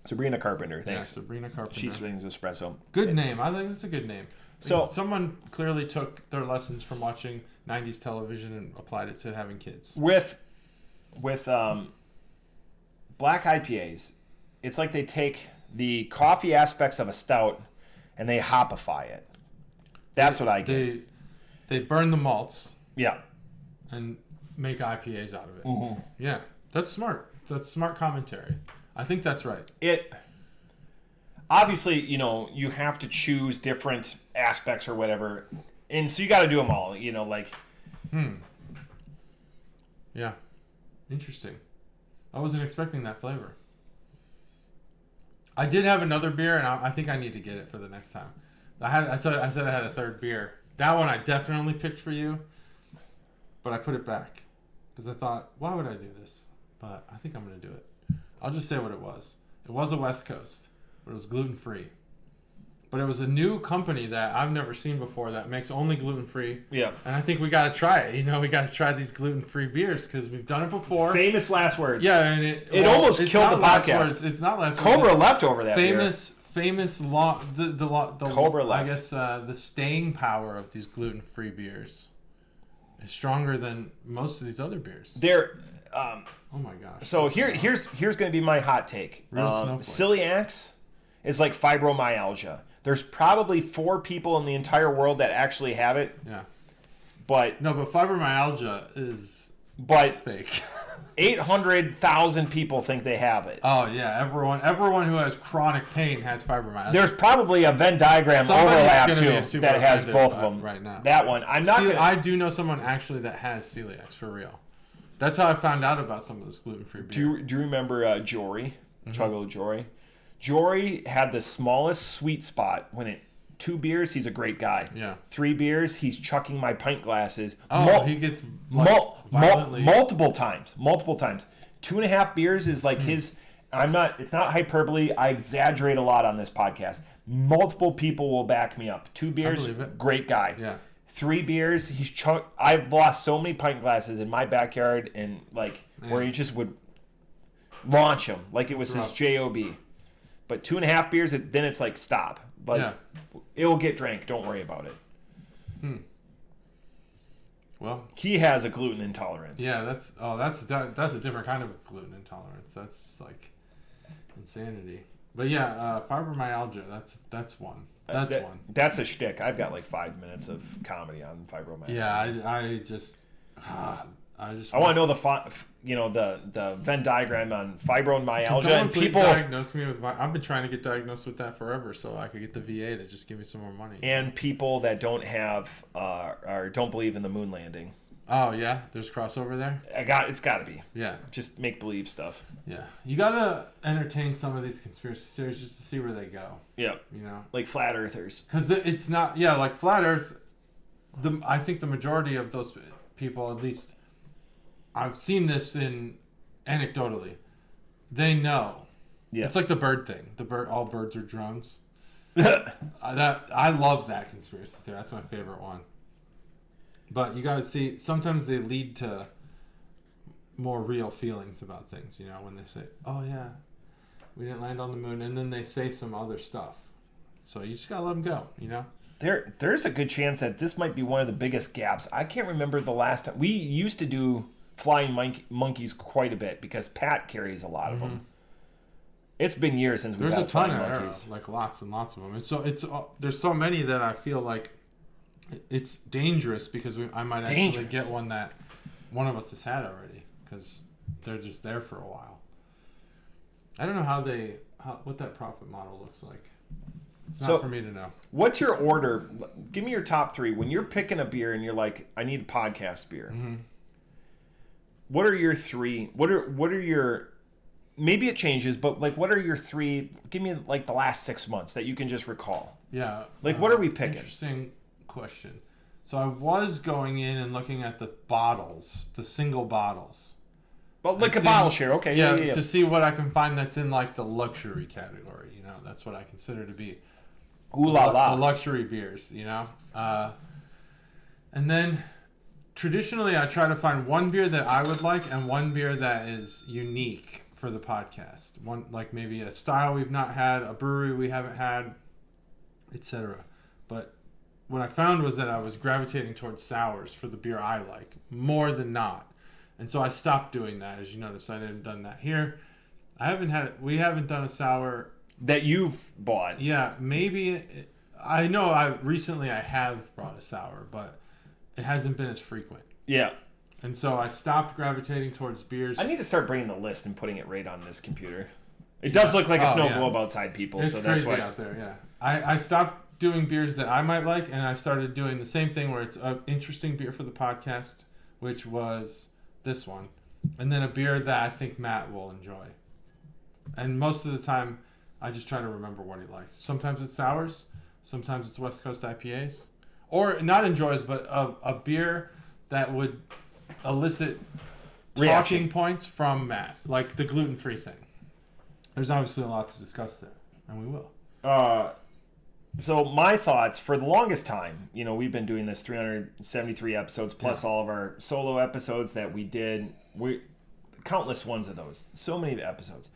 Sabrina Carpenter. Thanks. Yeah, Sabrina Carpenter. She sings espresso. Good name. I think that's a good name. So someone clearly took their lessons from watching 90s television and applied it to having kids. With black IPAs, it's like they take the coffee aspects of a stout and they hopify it. That's what I get. They burn the malts. Yeah. And make IPAs out of it. Mm-hmm. Yeah. That's smart. That's smart commentary. I think that's right. Obviously, you have to choose different aspects or whatever. And so you got to do them all, Yeah. Interesting. I wasn't expecting that flavor. I did have another beer, and I think I need to get it for the next time. I said I had a third beer. That one I definitely picked for you, but I put it back because I thought, why would I do this? But I think I'm going to do it. I'll just say what it was. It was a West Coast, but it was gluten-free. But it was a new company that I've never seen before that makes only gluten-free. Yeah. And I think we got to try it. We got to try these gluten-free beers because we've done it before. Famous last words. Yeah, and it almost killed the podcast. It's not last words. Cobra left over that famous the Cobra left. I guess the staying power of these gluten-free beers is stronger than most of these other beers. They're oh my gosh. So here's going to be my hot take. Celiacs is like fibromyalgia. There's probably 4 people in the entire world that actually have it. Yeah. But fibromyalgia is fake. 800,000 people think they have it. Oh yeah, everyone who has chronic pain has fibromyalgia. There's probably a Venn diagram overlap too that has both of them right now. That one. I do know someone actually that has celiacs for real. That's how I found out about some of this gluten-free beer. Do you remember Jory? Chuggalo Jory? Jory had the smallest sweet spot when it... 2 beers, he's a great guy. Yeah. 3 beers, he's chucking my pint glasses. He gets violently... multiple times. 2.5 beers is like his... It's not hyperbole. I exaggerate a lot on this podcast. Multiple people will back me up. 2 beers, great guy. Yeah. 3 beers, I've lost so many pint glasses in my backyard and where he just would launch them like it was his job. But 2.5 beers, then it's like stop. It'll get drank. Don't worry about it. Well, he has a gluten intolerance. Yeah, that's a different kind of gluten intolerance. That's just like insanity. But yeah, fibromyalgia. That's one. One. That's a shtick. I've got like 5 minutes of comedy on fibromyalgia. Yeah, I just I want to know the Venn diagram on fibromyalgia. Can someone and please people diagnose me with? I've been trying to get diagnosed with that forever, so I could get the VA to just give me some more money. And people that don't have or don't believe in the moon landing. Oh yeah, there's crossover there. It's got to be. Yeah, just make believe stuff. Yeah, you gotta entertain some of these conspiracy theories just to see where they go. Yeah, like flat earthers. Because it's not like flat Earth. I think the majority of those people, at least, I've seen this in anecdotally. They know. Yeah, it's like the bird thing. All birds are drones. I love that conspiracy theory. That's my favorite one. But you got to see, sometimes they lead to more real feelings about things, when they say, oh yeah, we didn't land on the moon, and then they say some other stuff. So you just got to let them go, There's a good chance that this might be one of the biggest gaps. I can't remember the last time. We used to do flying monkeys quite a bit because Pat carries a lot of them. It's been years since we've had flying monkeys. Like lots and lots of them. And so there's so many that I feel like it's dangerous because I might actually get one that one of us has had already because they're just there for a while. I don't know what that profit model looks like. It's not for me to know. What's your order? Give me your top 3. When you're picking a beer and you're like, I need a podcast beer. Mm-hmm. What are your 3? What are your... Maybe it changes, but what are your 3? Give me the last 6 months that you can just recall. Yeah. What are we picking? Interesting question. So I was going in and looking at the bottles, the single bottles. Well, a bottle share, okay. Yeah, to see what I can find that's in the luxury category. That's what I consider to be ooh la la. The luxury beers. And then traditionally I try to find one beer that I would like and one beer that is unique for the podcast. One maybe a style we've not had, a brewery we haven't had, etc. But what I found was that I was gravitating towards sours for the beer I like more than not. And so I stopped doing that. As you notice, I haven't done that here. We haven't done a sour that you've bought. Yeah, maybe. I know I have brought a sour, but it hasn't been as frequent. Yeah. And so I stopped gravitating towards beers. I need to start bringing the list and putting it right on this computer. It does look like a snow globe outside, people. It's so crazy that's why out there, yeah. I stopped doing beers that I might like, and I started doing the same thing where it's an interesting beer for the podcast, which was this one. And then a beer that I think Matt will enjoy. And most of the time, I just try to remember what he likes. Sometimes it's sours. Sometimes it's West Coast IPAs. Or not enjoys, but a beer that would elicit talking points from Matt. Like the gluten-free thing. There's obviously a lot to discuss there. And we will. So my thoughts, for the longest time, we've been doing this 373 episodes plus all of our solo episodes that we did. Countless ones of those. So many episodes.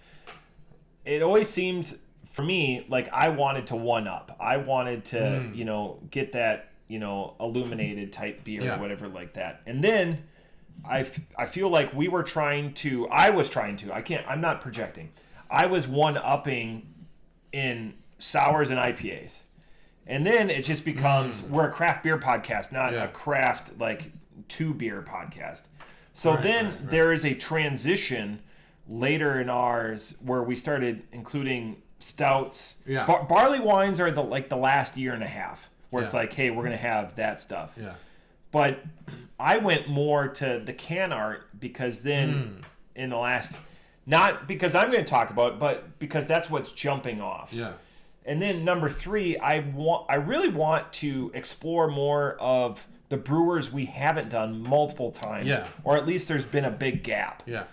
It always seemed, for me, like I wanted to one-up. I wanted to, get that, illuminated type beer or whatever like that. And then I feel like I was trying to, I'm not projecting. I was one-upping in sours and IPAs. And then it just becomes, we're a craft beer podcast, not a craft, 2-beer podcast. So there is a transition later in ours where we started including stouts. Yeah. Barley wines are the last year and a half where it's hey, we're going to have that stuff. Yeah. But I went more to the can art because then in the last, not because I'm going to talk about it, but because that's what's jumping off. Yeah. And then number 3, I really want to explore more of the brewers we haven't done multiple times. Yeah. Or at least there's been a big gap. Yeah.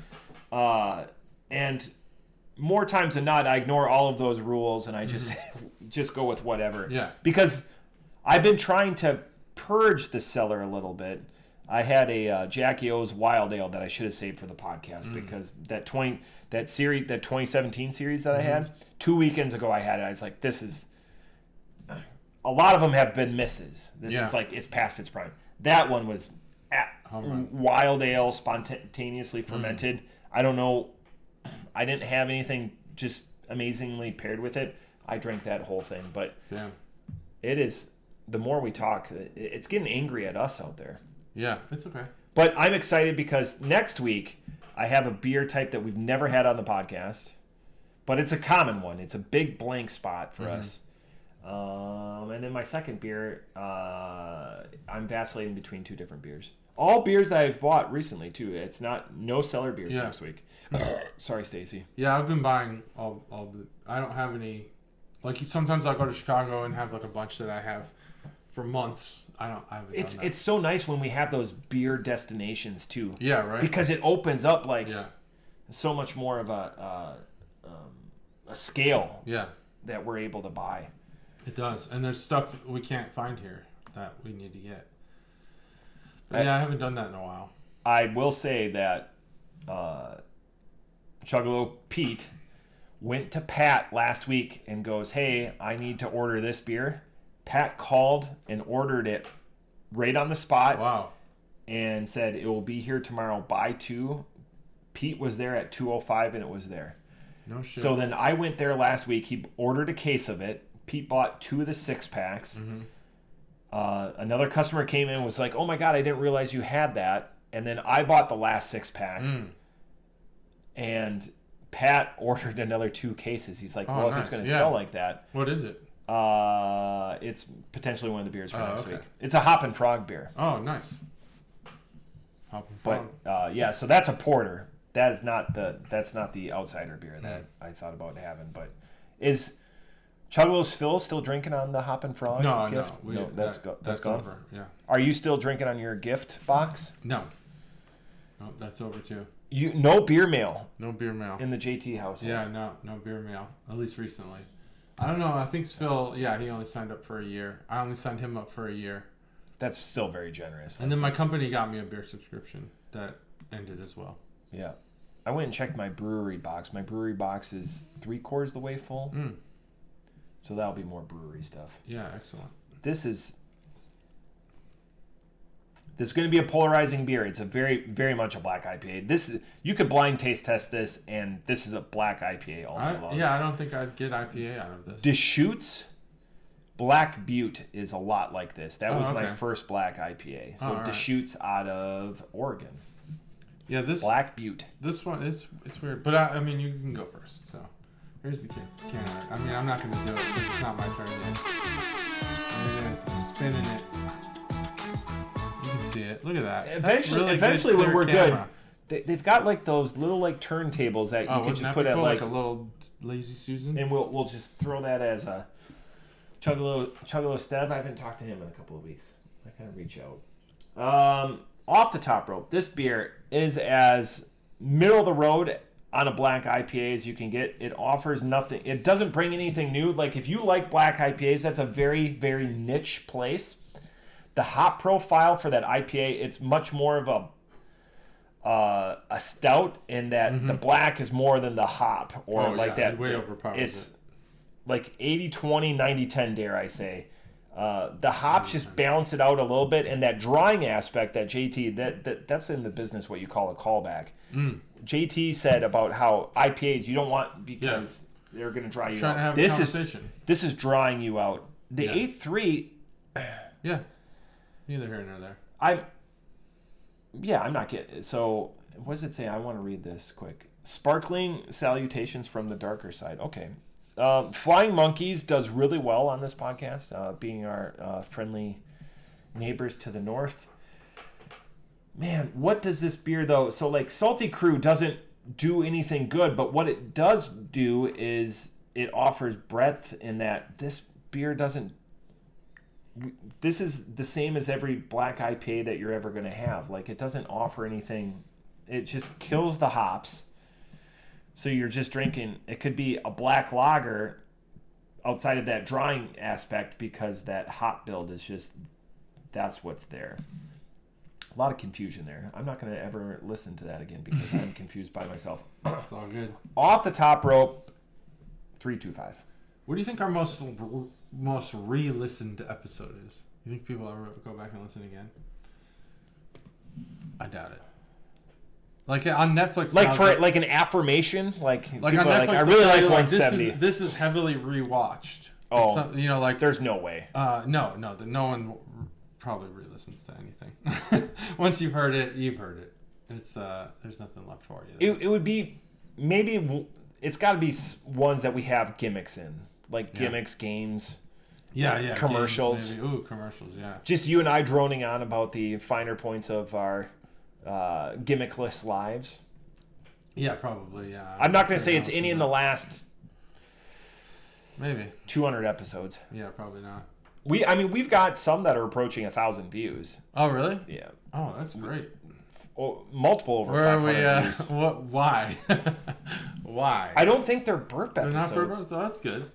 And more times than not, I ignore all of those rules and I just go with whatever. Yeah. Because I've been trying to purge the cellar a little bit. I had a Jackie O's Wild Ale that I should have saved for the podcast because that 2017 series that I had 2 weekends ago, I had it. I was like, this is a lot of them have been misses. This is like it's past its prime. That one was Wild Ale, spontaneously fermented. I don't know. I didn't have anything just amazingly paired with it. I drank that whole thing, but it is. The more we talk, it's getting angry at us out there. Yeah, it's okay. But I'm excited because next week I have a beer type that we've never had on the podcast, but it's a common one. It's a big blank spot for us. And then my second beer, I'm vacillating between 2 different beers. All beers that I've bought recently too. It's no cellar beers next week. Sorry, Stacy. Yeah, I've been buying all the. I don't have any. Like sometimes I'll go to Chicago and have like a bunch that I have for months. I haven't done that. It's so nice when we have those beer destinations too. Yeah, right. Because it opens up like so much more of a scale. Yeah. That we're able to buy. It does, and there's stuff we can't find here that we need to get. But I haven't done that in a while. I will say that Chuggalo Pete went to Pat last week and goes, hey, I need to order this beer. Pat called and ordered it right on the spot. Wow. And said, it will be here tomorrow by 2. Pete was there at 2:05 and it was there. No shit. So then I went there last week. He ordered a case of it. Pete bought 2 of the 6-packs. Another customer came in and was like, oh my God, I didn't realize you had that. And then I bought the last 6-pack. And Pat ordered another 2 cases. He's like, well, if it's going to sell like that. What is it? It's potentially one of the beers for next week. It's a Hop and Frog beer. Oh, nice. Hop and Frog. But so that's a porter. That's not the outsider beer that I thought about having. But is Chuggalos Phil still drinking on the Hop and Frog gift? No, that's gone. Over. Yeah. Are you still drinking on your gift box? No, that's over too. No beer mail. No beer mail in the JT house. Yeah, no beer mail. At least recently. I don't know. I think Phil. Yeah, he only signed up for a year. I only signed him up for a year. That's still very generous. And then my company got me a beer subscription that ended as well. Yeah. I went and checked my brewery box. My brewery box is 3/4 the way full. So that'll be more brewery stuff. Yeah, excellent. This is going to be a polarizing beer. It's a very, very much a black IPA. You could blind taste test this, and this is a black IPA all day long. Yeah, I don't think I'd get IPA out of this. Deschutes Black Butte is a lot like this. That was my first black IPA. So Deschutes out of Oregon. Yeah, this Black Butte. This one it's weird, but I mean you can go first. So here's the can art. I mean I'm not gonna do it because it's not my turn yet. There it is. I'm spinning it. You can see it. Look at that. Eventually, when we're camera. Good, they've got like those little like turntables that you can just put at like a little Lazy Susan. And we'll just throw that as a Chuggalo Steb. I haven't talked to him in a couple of weeks. I kind of reach out. Off the top rope, this beer is as middle of the road on a black IPA as you can get. It offers nothing. It doesn't bring anything new. Like if you like black IPAs, that's a very, very niche place. The hop profile for that IPA, it's much more of a stout in that the black is more than the hop that. Way overpowers it's like 80-20, 90-10, dare I say. The hops just balance it out a little bit, and that drying aspect that JT, that's in the business what you call a callback. JT said about how IPAs you don't want because they're going to dry you out. This is drying you out. The 8.3. Yeah. Neither here nor there. I'm not getting. So what does it say? I want to read this quick. Sparkling salutations from the darker side. Okay. Flying Monkeys does really well on this podcast, being our friendly neighbors to the north. Man, what does this beer though? So like Salty Crew doesn't do anything good, but what it does do is it offers breadth in that this beer doesn't. This is the same as every black IPA that you're ever going to have. Like it doesn't offer anything. It just kills the hops. So you're just drinking. It could be a black lager outside of that drying aspect because that hop build is just that's what's there. A lot of confusion there. I'm not going to ever listen to that again because I'm confused by myself. It's all good. Off the top rope, 325. What do you think our most re-listened episode is? You think people ever go back and listen again? I doubt it. Like on Netflix, like for like an affirmation, like on Netflix, I really like 170. This is heavily rewatched. Oh, like there's no way. No one probably re-listens to anything. Once you've heard it, you've heard it. It's there's nothing left for you. It would be maybe it's got to be ones that we have gimmicks in, like gimmicks, games. Yeah, commercials. Games, maybe. Ooh, commercials. Yeah. Just you and I droning on about the finer points of our gimmickless lives. Yeah, probably. Yeah. I'm not going to say it's any in the last maybe 200 episodes. Yeah, probably not. We've got some that are approaching 1,000 views. Oh, really? Yeah. Oh, that's great. Multiple over. Where 500 are we? views. What? Why? Why? I don't think they're burp episodes. They're not burp episodes. So that's good.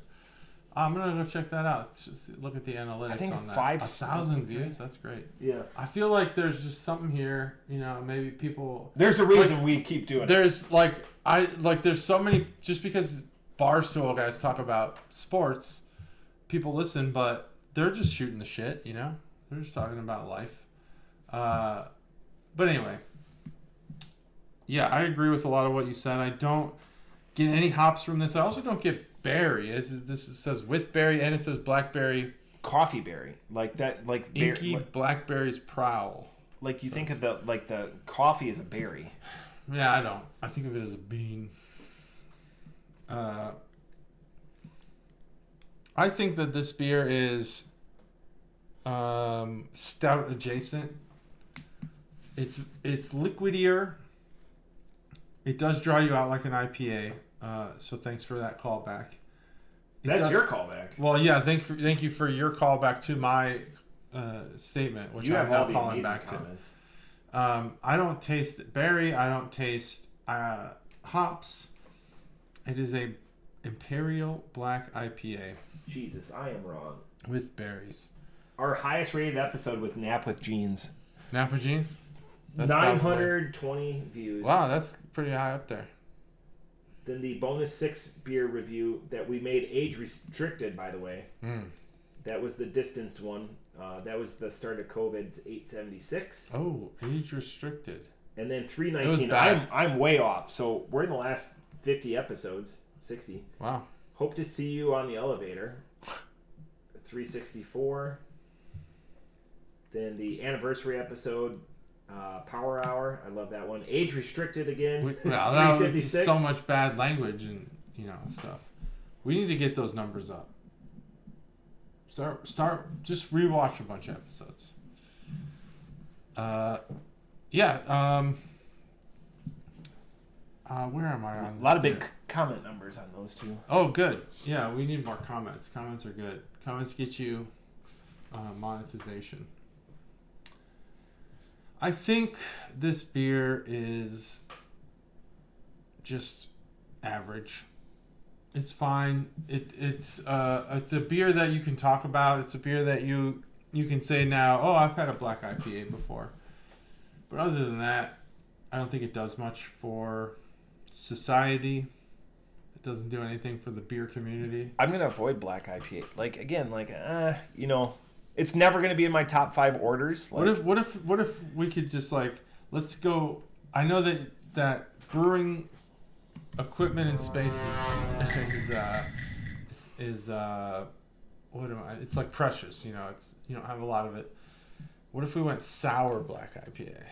I'm gonna go check that out. Just look at the analytics. I think on that. 5,000 views. That's great. Yeah. I feel like there's just something here. Maybe people. There's a reason we keep doing it. There's there's so many. Just because Barstool guys talk about sports, people listen, but they're just shooting the shit. They're just talking about life. But anyway. Yeah, I agree with a lot of what you said. I don't get any hops from this. I also don't get berry. This says with berry and it says blackberry. Coffee berry. Like that. Like Inky blackberry's prowl. Like you think of the coffee as a berry. Yeah, I don't. I think of it as a bean. I think that this beer is stout adjacent. It's liquidier. It does dry you out like an IPA, so thanks for that callback. That's your callback. Well, yeah, thank you for your callback to my statement, which I'm now calling back comments. To. I don't taste berry. I don't taste hops. It is a Imperial Black IPA. Jesus, I am wrong. With berries. Our highest rated episode was Nap with Jeans. Nap with Jeans? That's 920 views. Wow, that's pretty high up there. Then the bonus 6 beer review that we made age restricted, by the way. That was the distanced one. That was the start of COVID's 876. Oh, age restricted. And then 319. I'm way off. So we're in the last 50 episodes. 60. Wow. Hope to see you on the elevator. 364. Then the anniversary episode. Power Hour, I love that one. Age restricted again. That was so much bad language and stuff. We need to get those numbers up. Start. Just rewatch a bunch of episodes. Where am I on? A lot of big comment numbers on those two. Oh, good. Yeah, we need more comments. Comments are good. Comments get you monetization. I think this beer is just average. It's fine. It's a beer that you can talk about. It's a beer that you can say now, oh, I've had a black IPA before. But other than that, I don't think it does much for society. It doesn't do anything for the beer community. I'm going to avoid black IPA. It's never going to be in my top 5 orders. What if we could just let's go. I know that brewing equipment and space is it's like precious. It's you don't have a lot of it. What if we went sour black IPA?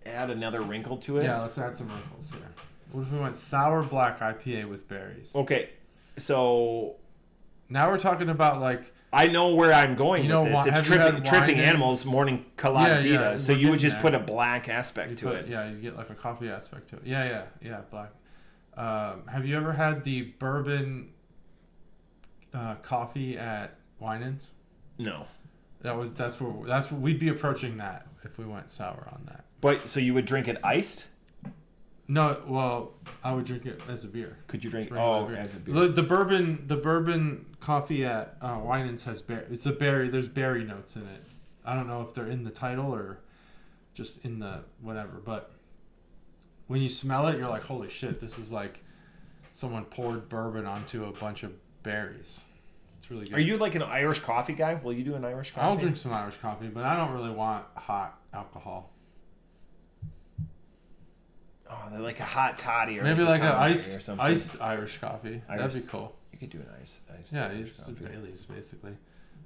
Add another wrinkle to it. Yeah, let's add some wrinkles here. What if we went sour black IPA with berries? Okay, so now we're talking about I know where I'm going with this. It's tripping animals, morning colada. Yeah, so you would just put a black aspect to it. Yeah, you get like a coffee aspect to it. Yeah, black. Have you ever had the bourbon coffee at Winans? No. That's what we'd be approaching that if we went sour on that. But so you would drink it iced? No, well, I would drink it as a beer. Could you drink? As a beer. The bourbon coffee at Winans has berry. It's a berry. There's berry notes in it. I don't know if they're in the title or just in the whatever. But when you smell it, you're like, holy shit! This is like someone poured bourbon onto a bunch of berries. It's really good. Are you like an Irish coffee guy? Will you do an Irish coffee? I'll drink some Irish coffee, but I don't really want hot alcohol. Oh, they're like a hot toddy or maybe like an iced Irish coffee. That'd be cool. You could do an iced yeah, it's Bailey's basically.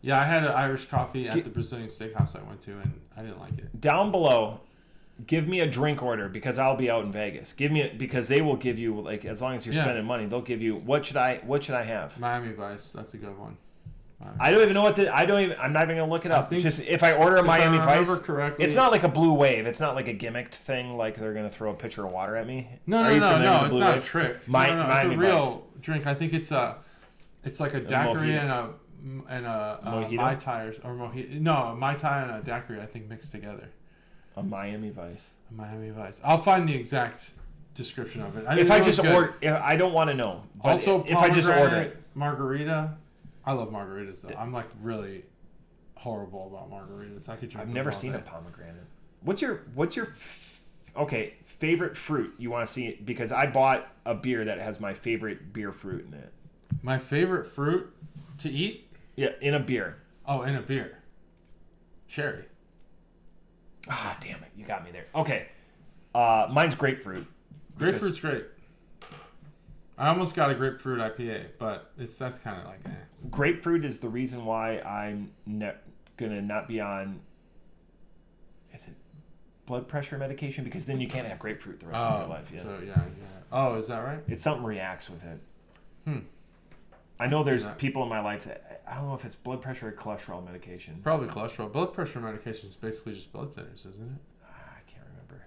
Yeah, I had an Irish coffee at the Brazilian steakhouse I went to, and I didn't like it. Down below, give me a drink order because I'll be out in Vegas. Because they will give you, like, as long as you're spending money, they'll give you what should I have? Miami Vice, that's a good one. I don't even know I'm not even gonna look it up. Just if I order a Miami Vice, correctly, it's not like a Blue Wave. It's not like a gimmicked thing. Like they're gonna throw a pitcher of water at me. No. It's not a trick. It's a real drink. I think it's like a daiquiri and a Mai Tai or mojito. No, a Mai Tai and a daiquiri. I think mixed together. A Miami Vice. A Miami Vice. I'll find the exact description of it. If I don't want to know. Also, if I just order it, margarita. I love margaritas though. I'm like really horrible about margaritas. I could drink. I've never seen a pomegranate. What's your favorite fruit you want to see? Because I bought a beer that has my favorite beer fruit in it. My favorite fruit to eat? Yeah, in a beer. Oh, in a beer. Cherry. Ah, damn it! You got me there. Okay, mine's grapefruit. Grapefruit's great. I almost got a grapefruit IPA, but that's kind of like Grapefruit is the reason why I'm gonna not be on. Is it blood pressure medication? Because then you can't have grapefruit the rest of your life. Yeah. So yeah. Oh, is that right? It's something reacts with it. I know there's people in my life that I don't know if it's blood pressure or cholesterol medication. Probably cholesterol. Blood pressure medication is basically just blood thinners, isn't it? I can't remember.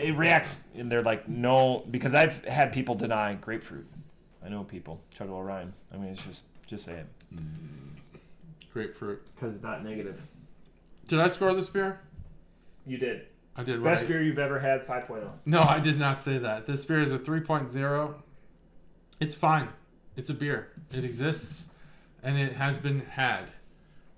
It reacts, and they're like, no, because I've had people deny grapefruit. I know people. Chuggalo Ryan. I mean, it's just say it. Grapefruit. Because it's not negative. Did I score this beer? You did. I did. Best beer you've ever had, 5.0. No, I did not say that. This beer is a 3.0. It's fine. It's a beer. It exists, and it has been had,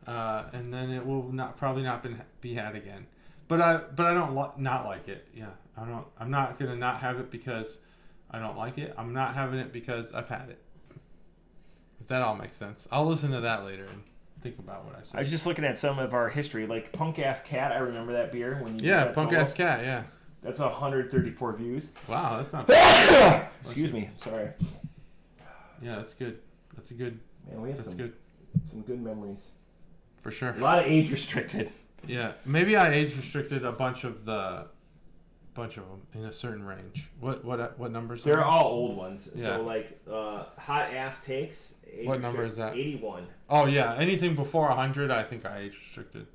and then it will probably not be had again. But I don't not like it. Yeah, I'm not gonna not have it because I don't like it. I'm not having it because I've had it. If that all makes sense, I'll listen to that later and think about what I said. I was just looking at some of our history, like Punk Ass Cat. I remember that beer when you. Yeah, Punk Ass Cat. Yeah. That's 134 views. Wow, that's not bad. Excuse me. Sorry. Yeah, that's good. That's a good. Man, we had some good memories. For sure. A lot of age restricted. Yeah, maybe I age restricted a bunch of them in a certain range. What numbers? They're all old ones. Yeah. So like Hot Ass Takes. What number is that? 81. Oh yeah, anything before 100, I think I age restricted.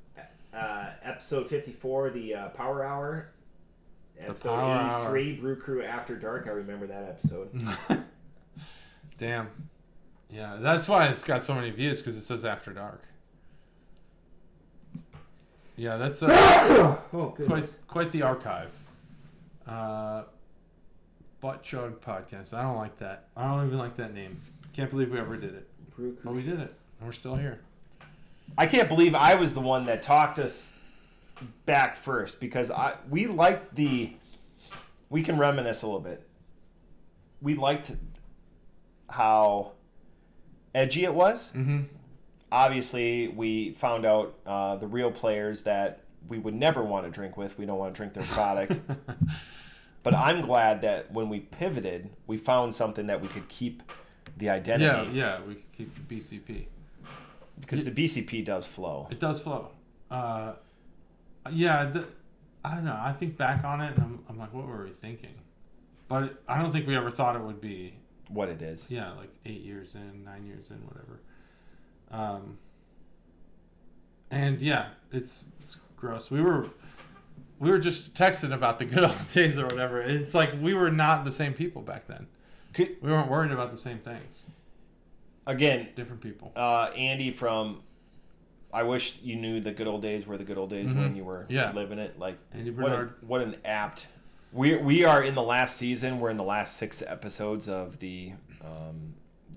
Episode 54, the Power Hour. Episode 83, Brew Crew After Dark. I remember that episode. Damn. Yeah, that's why it's got so many views, because it says After Dark. Yeah, that's quite the archive. Butt Chug Podcast. I don't like that. I don't even like that name. Can't believe we ever did it. But we did it, and we're still here. I can't believe I was the one that talked us back first, because we liked we can reminisce a little bit. We liked how edgy it was. Mm-hmm. Obviously, we found out the real players that we would never want to drink with. We don't want to drink their product. But I'm glad that when we pivoted, we found something that we could keep the identity. Yeah, we could keep the BCP. Because the BCP does flow. It does flow. I don't know. I think back on it, and I'm like, what were we thinking? But I don't think we ever thought it would be what it is. Yeah, like 8 years in, 9 years in, whatever. And yeah, it's gross. We were just texting about the good old days or whatever. It's like we were not the same people back then. We weren't worried about the same things. Again, different people. Andy from I wish you knew the good old days were the good old days when you were living it. Like Andy Bernard. What an apt. We are in the last season. We're in the last 6 episodes of the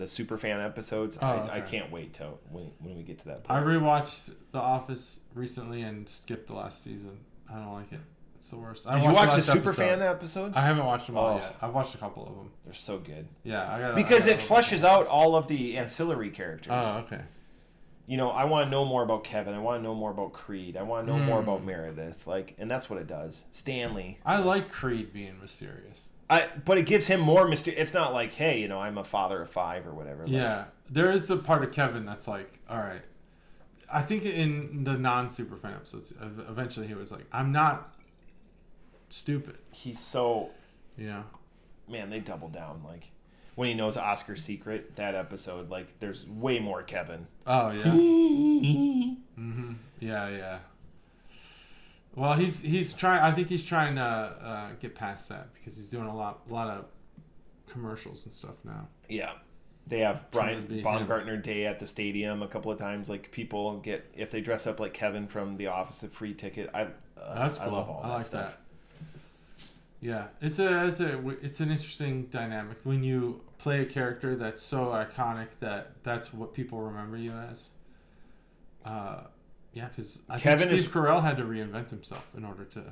Superfan episodes. I can't wait till when we get to that point. I rewatched The Office recently and skipped the last season. I don't like it. It's the worst. Did you watch the Superfan episodes? I haven't watched them all yet. I've watched a couple of them. They're so good. Yeah, because it fleshes out all of the ancillary characters. Oh, okay. You know, I want to know more about Kevin. I want to know more about Creed. I want to know more about Meredith. And that's what it does. Stanley. I like Creed being mysterious. But it gives him more mystery. It's not like, hey, I'm a father of 5 or whatever. Yeah, there is a part of Kevin that's like, all right. I think in the non-Superfan episodes, eventually he was like, I'm not stupid. He's so... Yeah. Man, they double down. When he knows Oscar's secret, that episode, there's way more Kevin. Oh, yeah. Mm-hmm. Yeah. Well, he's trying. I think he's trying to get past that because he's doing a lot of commercials and stuff now. Yeah, they have Brian Baumgartner Day at the stadium a couple of times. People get, if they dress up like Kevin from The Office, a free ticket. That's cool. I love all that stuff. That. Yeah, it's an interesting dynamic when you play a character that's so iconic that's what people remember you as. Yeah, because I think Steve Carell had to reinvent himself in order to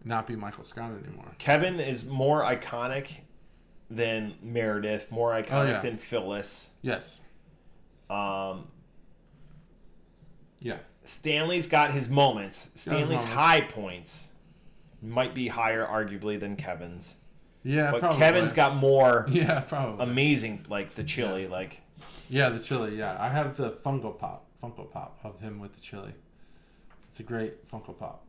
not be Michael Scott anymore. Kevin is more iconic than Meredith, more iconic than Phyllis. Yes. Yeah. Stanley's got his moments. Stanley's high points might be higher, arguably, than Kevin's. Yeah, but probably. Kevin's got more probably amazing, the chili, Yeah, the chili, yeah. I have the Funko Pop of him with the chili. It's a great Funko Pop.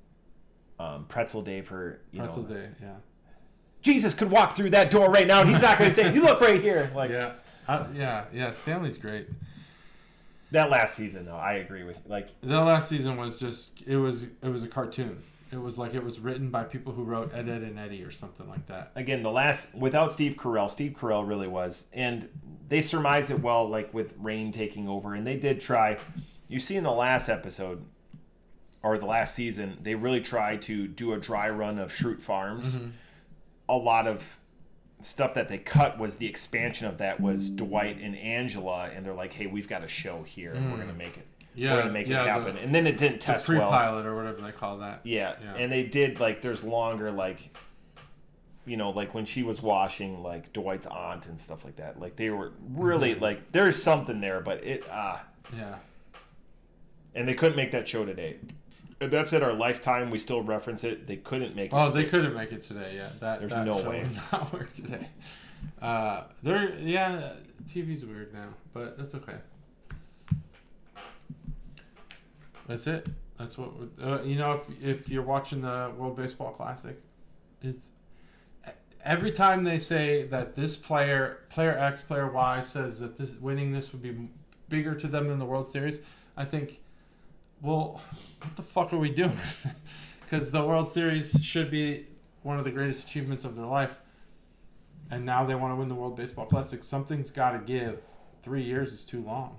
Pretzel Day for, Pretzel Day, yeah. Jesus could walk through that door right now and he's not going to say, you look right here. Yeah, Stanley's great. That last season, though, I agree with you. That last season was just, it was a cartoon. It was it was written by people who wrote Ed, Edd and Eddy or something like that. Again, without Steve Carell really was. And they surmised it well, with Rain taking over. And they did try. You see in the last episode, or the last season, they really tried to do a dry run of Schrute Farms. Mm-hmm. A lot of stuff that they cut was the expansion of that was Dwight and Angela. And they're like, hey, we've got a show here. And we're going to make it. Yeah, we're going to make it happen. And then it didn't test well. The pre-pilot or whatever they call that. Yeah. And they did, there's longer, when she was washing, Dwight's aunt and stuff like that. They were really, there's something there, but it, Yeah. And they couldn't make that show today. That's in our lifetime. We still reference it. They couldn't make it today. They couldn't make it today, yeah. There's no show way. would not work today. TV's weird now, but that's okay. That's it. That's what if you're watching the World Baseball Classic, it's every time they say that this player X, player Y says that winning this would be bigger to them than the World Series, I think, well, what the fuck are we doing? Because the World Series should be one of the greatest achievements of their life, and now they want to win the World Baseball Classic. Something's got to give. 3 years is too long.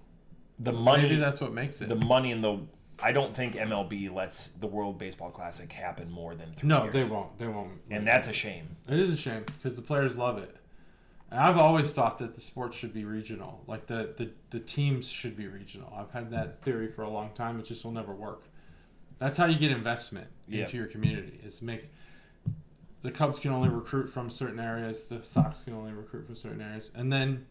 Maybe that's what makes it. The money in the I don't think MLB lets the World Baseball Classic happen more than 3 years. No, they won't. They won't. And that's a shame. It is a shame because the players love it. And I've always thought that the sport should be regional. The teams should be regional. I've had that theory for a long time. It just will never work. That's how you get investment into your community. Is make the Cubs can only recruit from certain areas. The Sox can only recruit from certain areas. And then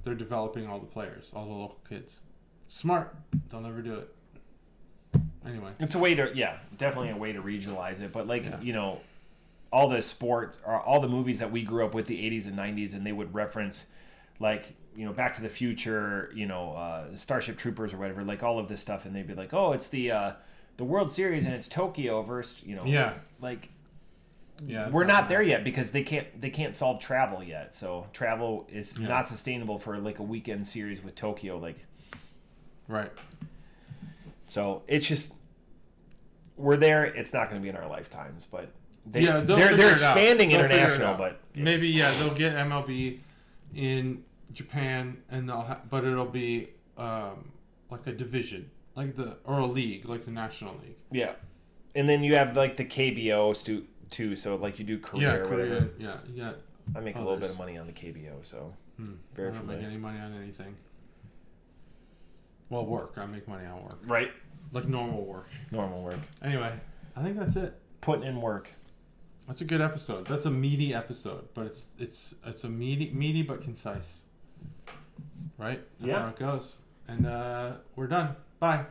they're developing all the players, all the local kids. Smart. They'll never do it. Anyway, it's a way to definitely a way to regionalize it. But all the sports or all the movies that we grew up with the 80s and 90s, and they would reference Back to the Future, Starship Troopers or whatever, all of this stuff, and they'd be like, oh, it's the World Series and it's Tokyo versus we're not there yet because they can't solve travel yet. So travel is not sustainable for a weekend series with Tokyo. Right. So it's just we're there. It's not going to be in our lifetimes, but they're expanding international. But maybe they'll get MLB in Japan, and but it'll be like a division, or a league, like the National League. Yeah, and then you have like the KBOs too. So like you do Korea or whatever. Yeah. I make a little bit of money on the KBO, so very I don't make any money on anything. Well, work. I make money on work. Right. Like normal work. Normal work. Anyway, I think that's it. Putting in work. That's a good episode. That's a meaty episode, but it's a meaty but concise. Right? That's how it goes. And we're done. Bye.